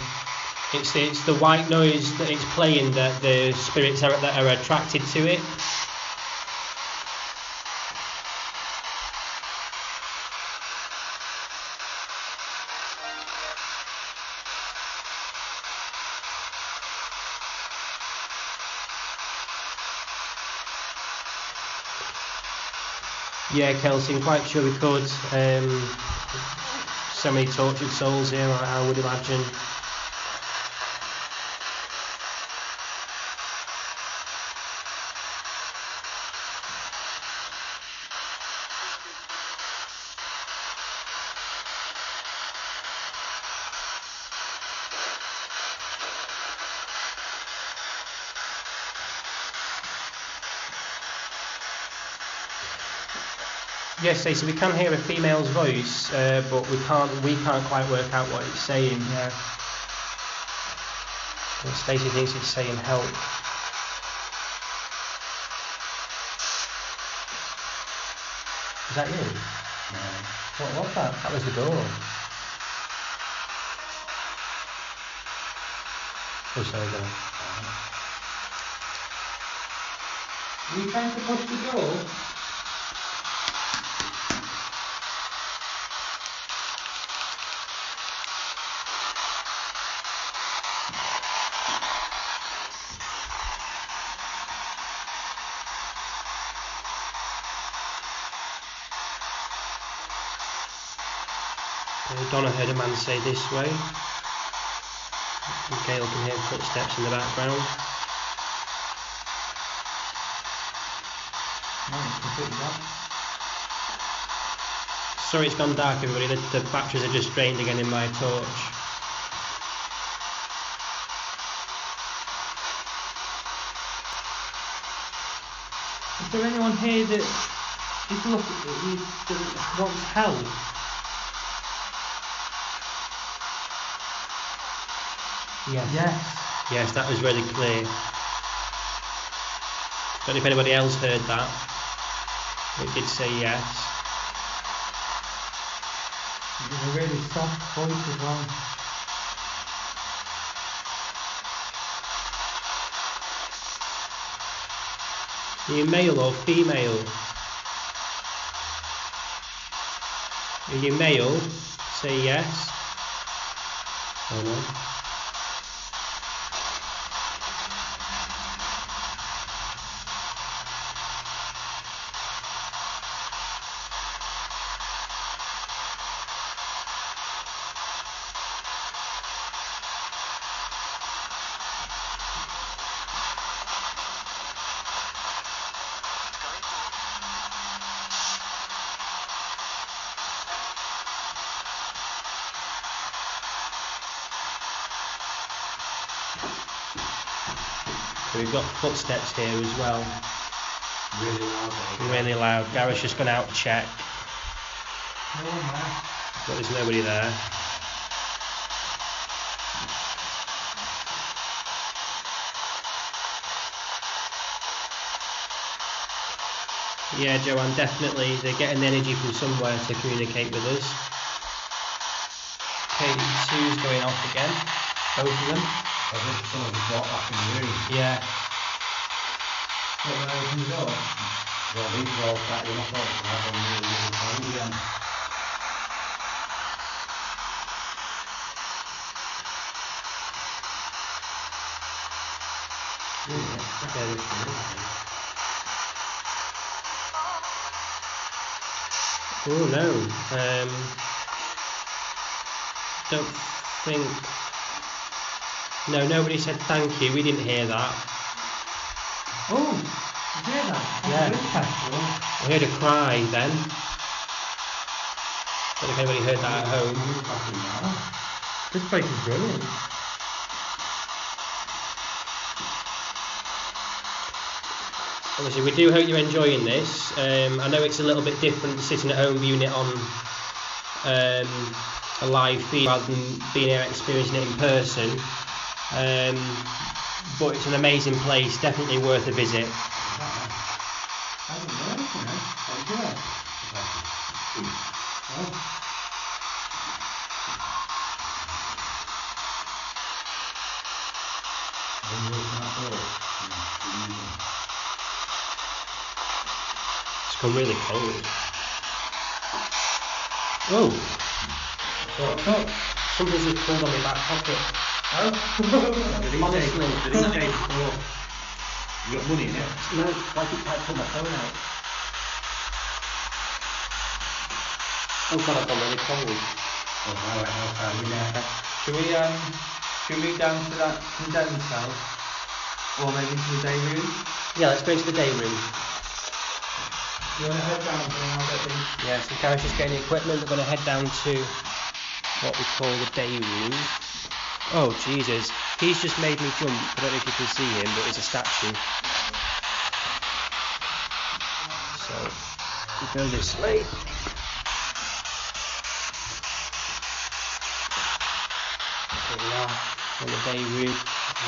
It's the white noise that it's playing that the spirits that are attracted to it. Yeah, Kelsey, I'm quite sure we could. So many tortured souls here, I would imagine. Yes, Stacey, we can hear a female's voice, but we can't quite work out what it's saying. Yeah. Stacey thinks it's saying help. Is that you? No. What was that? That was the door. Oh, sorry, go on. Are you trying to push the door? Donna heard a man say this way. And Gail can hear footsteps in the background. Sorry it's gone dark everybody, the batteries are just drained again in my torch. Is there anyone here that is looking that wants help? Yes. Yes, that was really clear. Don't know if anybody else heard that. It did say yes. It's a really soft voice as well. Are you male or female? Are you male? Say yes. Oh no. We've got footsteps here as well. Really loud. Really loud. Gareth's just gone out to check, but there's nobody there. Yeah, Joanne, definitely they're getting the energy from somewhere to communicate with us. Okay, Sue's going off again. Both of them. I think someone just walked back in the room. Yeah. What, when I opened the door? Well, these are all starting off all the time, and really cold again. Oh no. Don't think. No, nobody said thank you. We didn't hear that. Oh, you hear that? Yeah. That's I heard a cry then. Don't know if anybody heard that at home. This place is brilliant. Obviously, we do hope you're enjoying this. I know it's a little bit different sitting at home viewing it on a live feed rather than being here experiencing it in person. But it's an amazing place, definitely worth a visit. It's gone really cold. Whoa! Something's just pulled on my back pocket. Honestly. Did he say before? You got money in it? No, like it pulled my phone out. Oh god, I've gone really cold. Oh, alright, no time in there. Should we down to that condenser? Or maybe to the day room? Yeah, let's go into the day room. You want to head down and I'll get these? Yeah, so Gareth's just getting the equipment. We're going to head down to what we call the day room. Oh, Jesus. He's just made me jump. I don't know if you can see him, but he's a statue. So, we go this way. Here we are in the day room.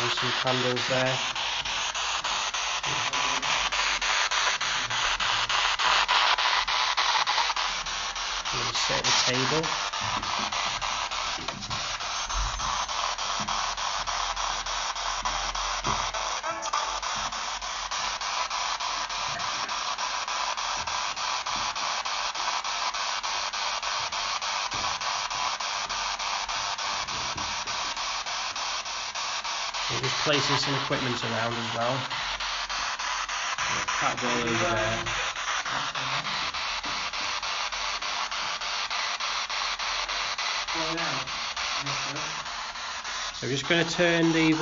There's some candles there. I'm going to set the table. We're just placing some equipment around as well. That's all over there. So we're just going to turn the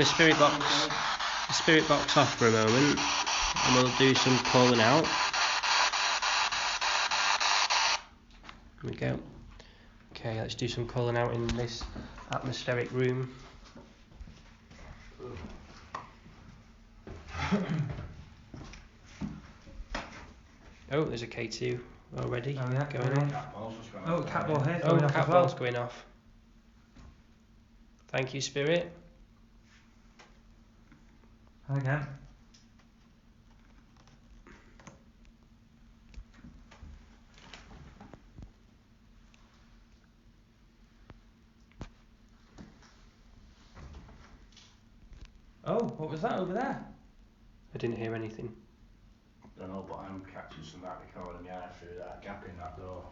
spirit box off for a moment, and we'll do some calling out. Here we go. Okay, let's do some culling out in this atmospheric room. Oh, there's a K2 already Oh, yeah, going brilliant. off. Oh, cat ball here. Oh, going off cat as well. ball's going off. Thank you, Spirit. And again. Oh, what was that over there? I didn't hear anything. Don't know, but I'm catching some of that recording my eye through that gap in that door.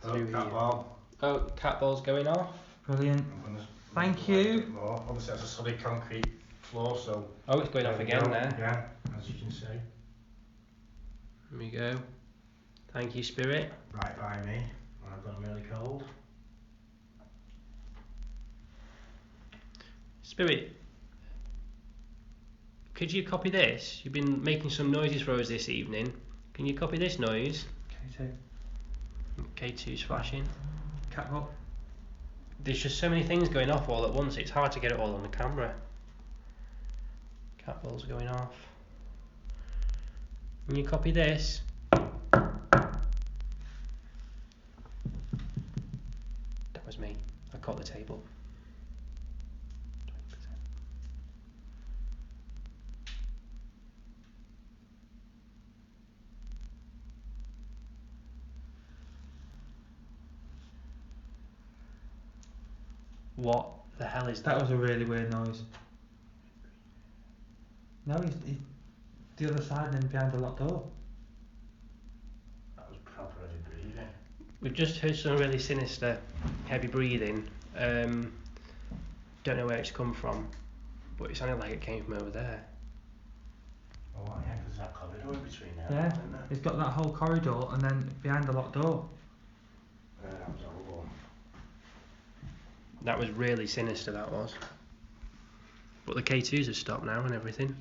Through cat here. ball. Oh, cat ball's going off. Brilliant. I'm gonna Thank a you. bit more. Obviously that's a solid concrete floor, so Oh, it's going off we again go. there. Yeah, as you can see. Here we go. Thank you, Spirit. Right by me when I've gone really cold. Spirit, could you copy this? You've been making some noises for us this evening. Can you copy this noise? K2. K2's flashing. Cat ball. There's just so many things going off all at once, it's hard to get it all on the camera. Cat ball's going off. Can you copy this? That was me. I caught the table. 20%. What the hell is that? That was a really weird noise. No, he's the other side and then behind the locked door. That was proper heavy breathing. We've just heard some really sinister, heavy breathing. Don't know where it's come from, but it sounded like it came from over there. Oh, what the heck is that corridor in between there? Yeah, Isn't there? it's got that whole corridor and then behind the locked door. That was horrible. That was really sinister, that was. But the K2s have stopped now and everything.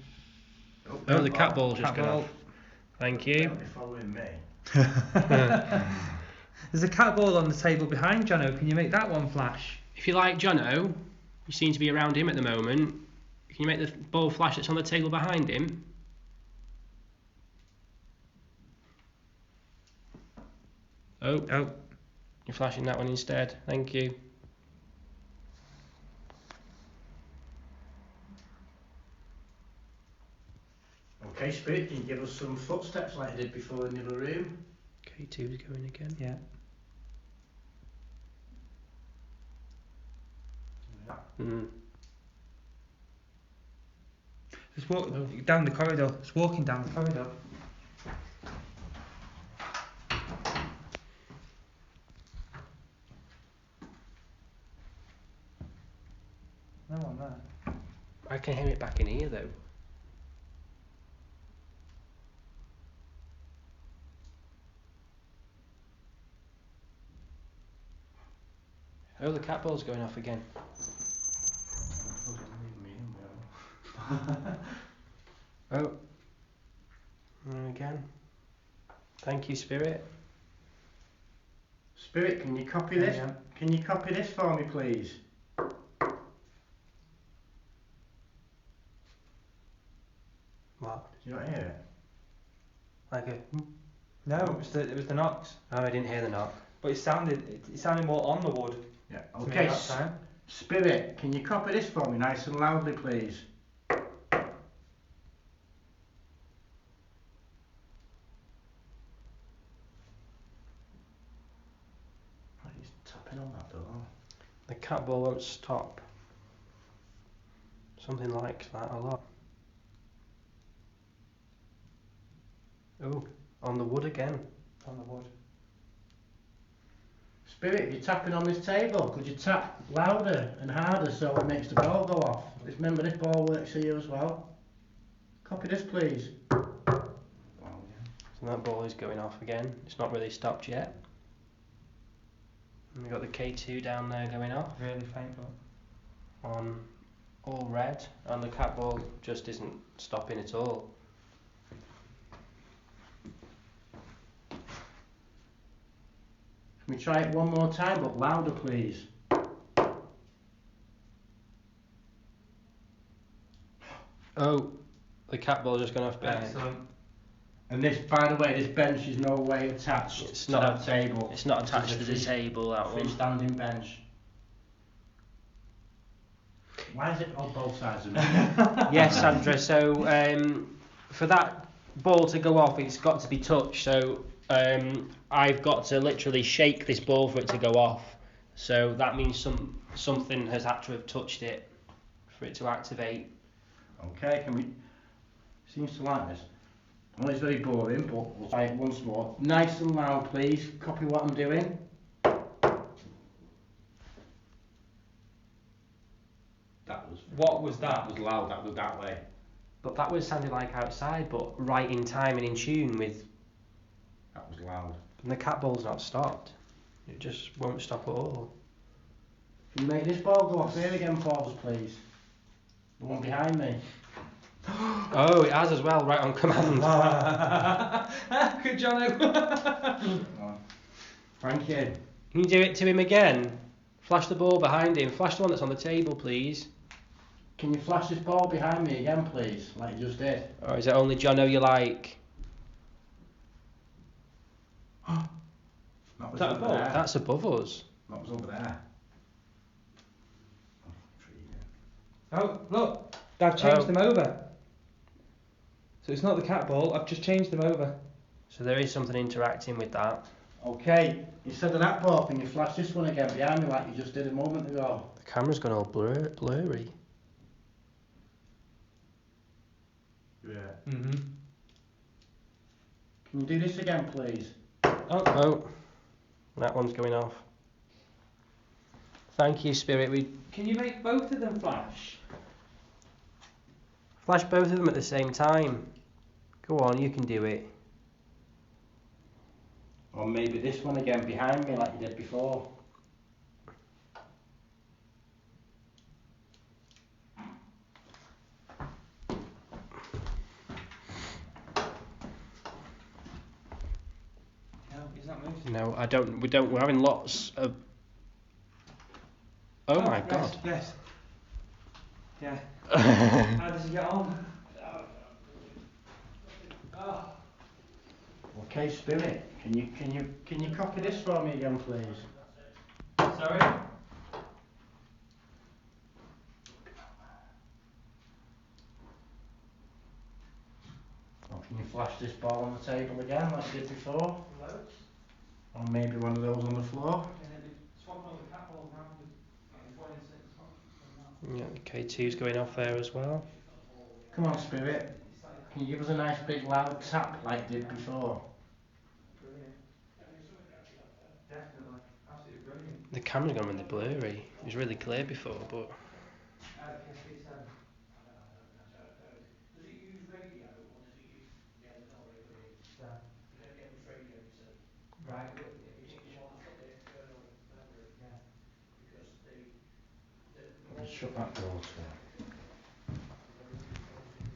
Oh, the cat ball's just Cat gone ball. off. Thank you. Don't be following me. There's a cat ball on the table behind Jono. Can you make that one flash? If you like Jono, you seem to be around him at the moment. Can you make the ball flash that's on the table behind him? Oh, you're flashing that one instead. Thank you. Okay, Spirit, can you give us some footsteps like you did before in the other room? K2's going again. Yeah. Mm. Just walk down the corridor. It's walking down the corridor. No one there. I can hear it back in here though. Oh, the cat ball's going off again. Oh. And again. Thank you, Spirit. Spirit, can you copy this? Yeah. Can you copy this for me, please? What? Did you not hear it? Like a... No, it was the knocks. Oh, I didn't hear the knock. But it sounded more on the wood. Yeah. to me Okay. that time. Spirit, can you copy this for me nice and loudly, please? He's tapping on that door. The cat ball won't stop. Something like that a lot. Oh, on the wood again. On the wood. Spirit, you're tapping on this table. Could you tap louder and harder so it makes the ball go off? Remember, this ball works for you as well. Copy this, please. So that ball is going off again. It's not really stopped yet. And we've got the K2 down there going off Really faint, but on all red, and the cat ball just isn't stopping at all. we try it one more time, but louder, please? Oh, the cat ball's just gone off bench. Excellent. And this, by the way, this bench is no way attached It's to not that table. It's not This attached is to a the table, that one. freestanding bench. Why is it on both sides of me? Yes, Sandra. So for that ball to go off, it's got to be touched. So I've got to literally shake this ball for it to go off. So that means something has had to have touched it for it to activate. Okay, can we... Seems to like this. I know it's very boring, but we'll try it once more. Nice and loud, please. Copy what I'm doing. That was... What was that? That was loud, that was that way. But that was sounding like outside, but right in time and in tune with. That was loud. And the cat ball's not stopped. It just won't stop at all. Can you make this ball go off here again for us, please? The one behind me. Oh, it has as well, right on command. Good Jono. Thank you. Can you do it to him again? Flash the ball behind him. Flash the one that's on the table, please. Can you flash this ball behind me again, please? Like you just did. Or is it only Jono you like? That was That over ball? there. That's above us. That was over there. Oh, look. I've changed Oh. them over. So it's not the cat ball, I've just changed them over. So there is something interacting with that. Okay, instead of that ball, can you flash this one again behind me like you just did a moment ago? The camera's gone all blurry. Yeah. Mm-hmm. Can you do this again, please? Oh, that one's going off. Thank you, Spirit. We Can you make both of them flash? flash both of them at the same time. Go on, you can do it. Or maybe this one again behind me like you did before. No, he's not moved. No, I don't. We don't. We're having lots of. Oh my God. Yes. Yeah. How does he get on? Oh. Okay, Spirit, can you copy this for me again, please? Sorry? Or can you flash this ball on the table again like you did before? Or maybe one of those on the floor? Yeah, K2's going off there as well. Come on, Spirit. Can you give us a nice big loud tap like you did before? Definitely. Absolutely brilliant. The camera's gone really blurry. It was really clear before, but. Let's shut that door too.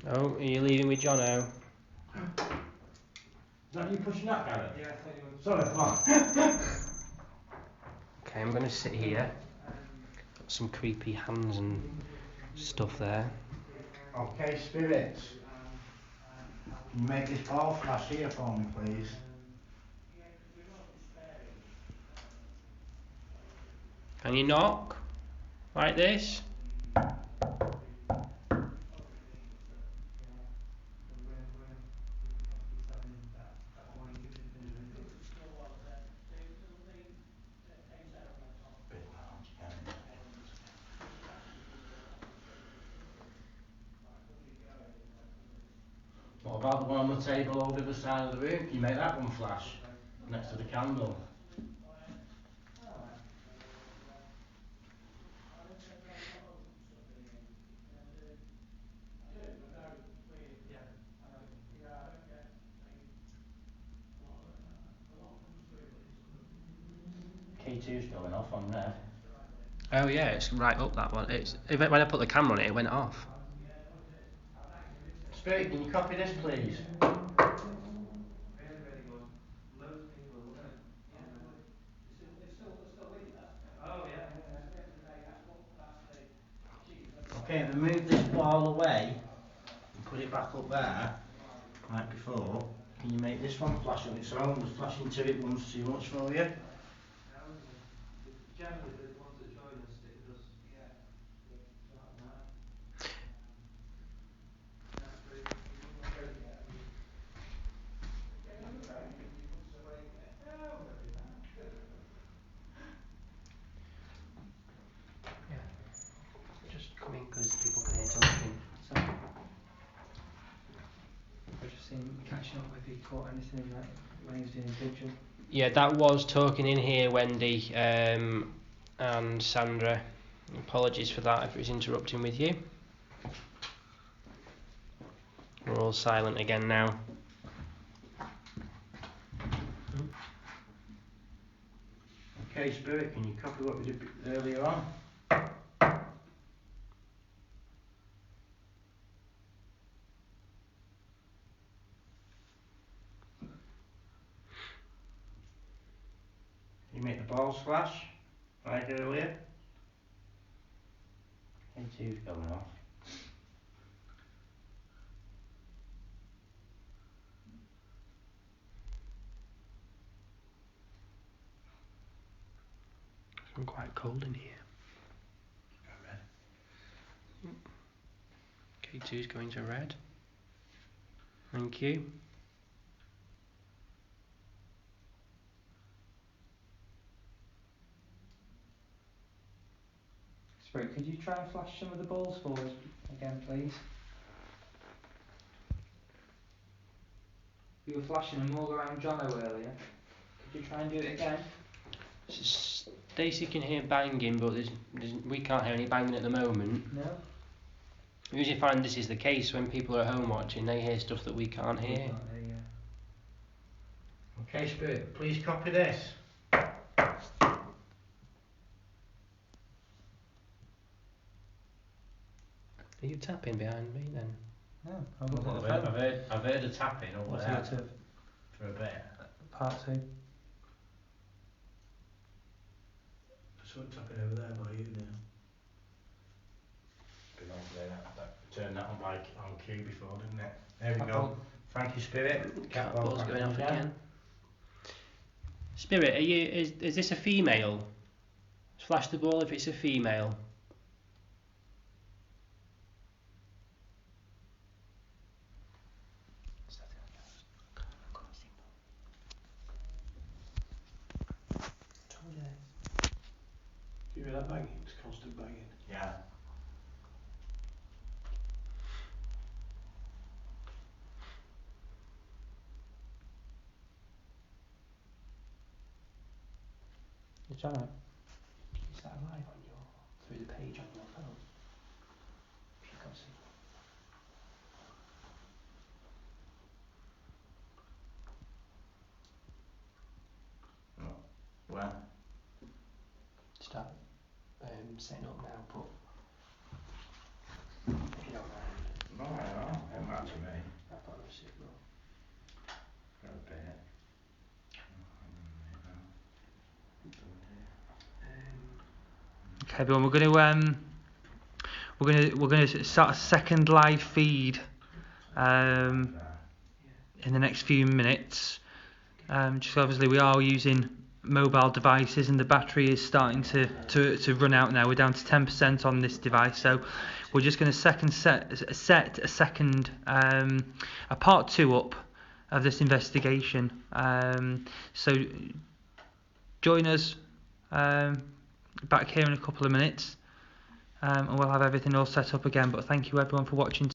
Oh, are you leaving with Jono? Is that you pushing that, Gareth? Yeah, I thought you were. Sorry, come on. Okay, I'm going to sit here. Got some creepy hands and stuff there. Okay, Spirit. Can you make this ball flash here for me, please? Can you knock? Like this? What about the one on the table over the other side of the room? Can you make that one flash next to the candle? K2's going off on red. Oh yeah, it's right up that one. When I put the camera on it, it went off. Spirit, can you copy this, please? Okay, remove this ball away and put it back up there, like before. Can you make this one flash on its own? Was flashing to it once too much for you? Generally, the ones that join us, it does. Just come in because people can hear talking. So, I've just seen catching up if he caught anything in that when he was doing vigil. Yeah, that was talking in here, Wendy and Sandra. Apologies for that if it was interrupting with you. We're all silent again now. Okay, Spirit, can you copy what we did earlier on? You make the balls flash, like earlier. A2's going off. I'm quite cold in here. K2's going to red. Thank you. Spirit, could you try and flash some of the balls forward again, please? You were flashing them all around Jono earlier. Could you try and do it again? Stacey can hear banging, but we can't hear any banging at the moment. No? We usually find this is the case when people are at home watching, they hear stuff that we can't hear. Okay, Spirit, please copy this. Are you tapping behind me then? No, I'm looking at the phone. I've heard a tapping over What's there that of for a bit. part 2? There's one tapping over there by you now. Been over there, turned that on cue before, didn't it? There we Cat go. ball. Thank you, Spirit. Cat ball's going off again. Spirit, is this a female? Flash the ball if it's a female. You hear that banging? It's constant banging. Yeah. Jono? Is that live on your through the page on your phone? You can't see. Well. Start setting up now, but if you don't mind. No, it doesn't matter to me. I've got no signal. For a bit. Okay, everyone, we're going to start a second live feed in the next few minutes. Just obviously we are using mobile devices and the battery is starting to run out now. We're down to 10% on this device, so we're just going to set a second a part 2 up of this investigation. So join us back here in a couple of minutes, and we'll have everything all set up again. But thank you everyone for watching.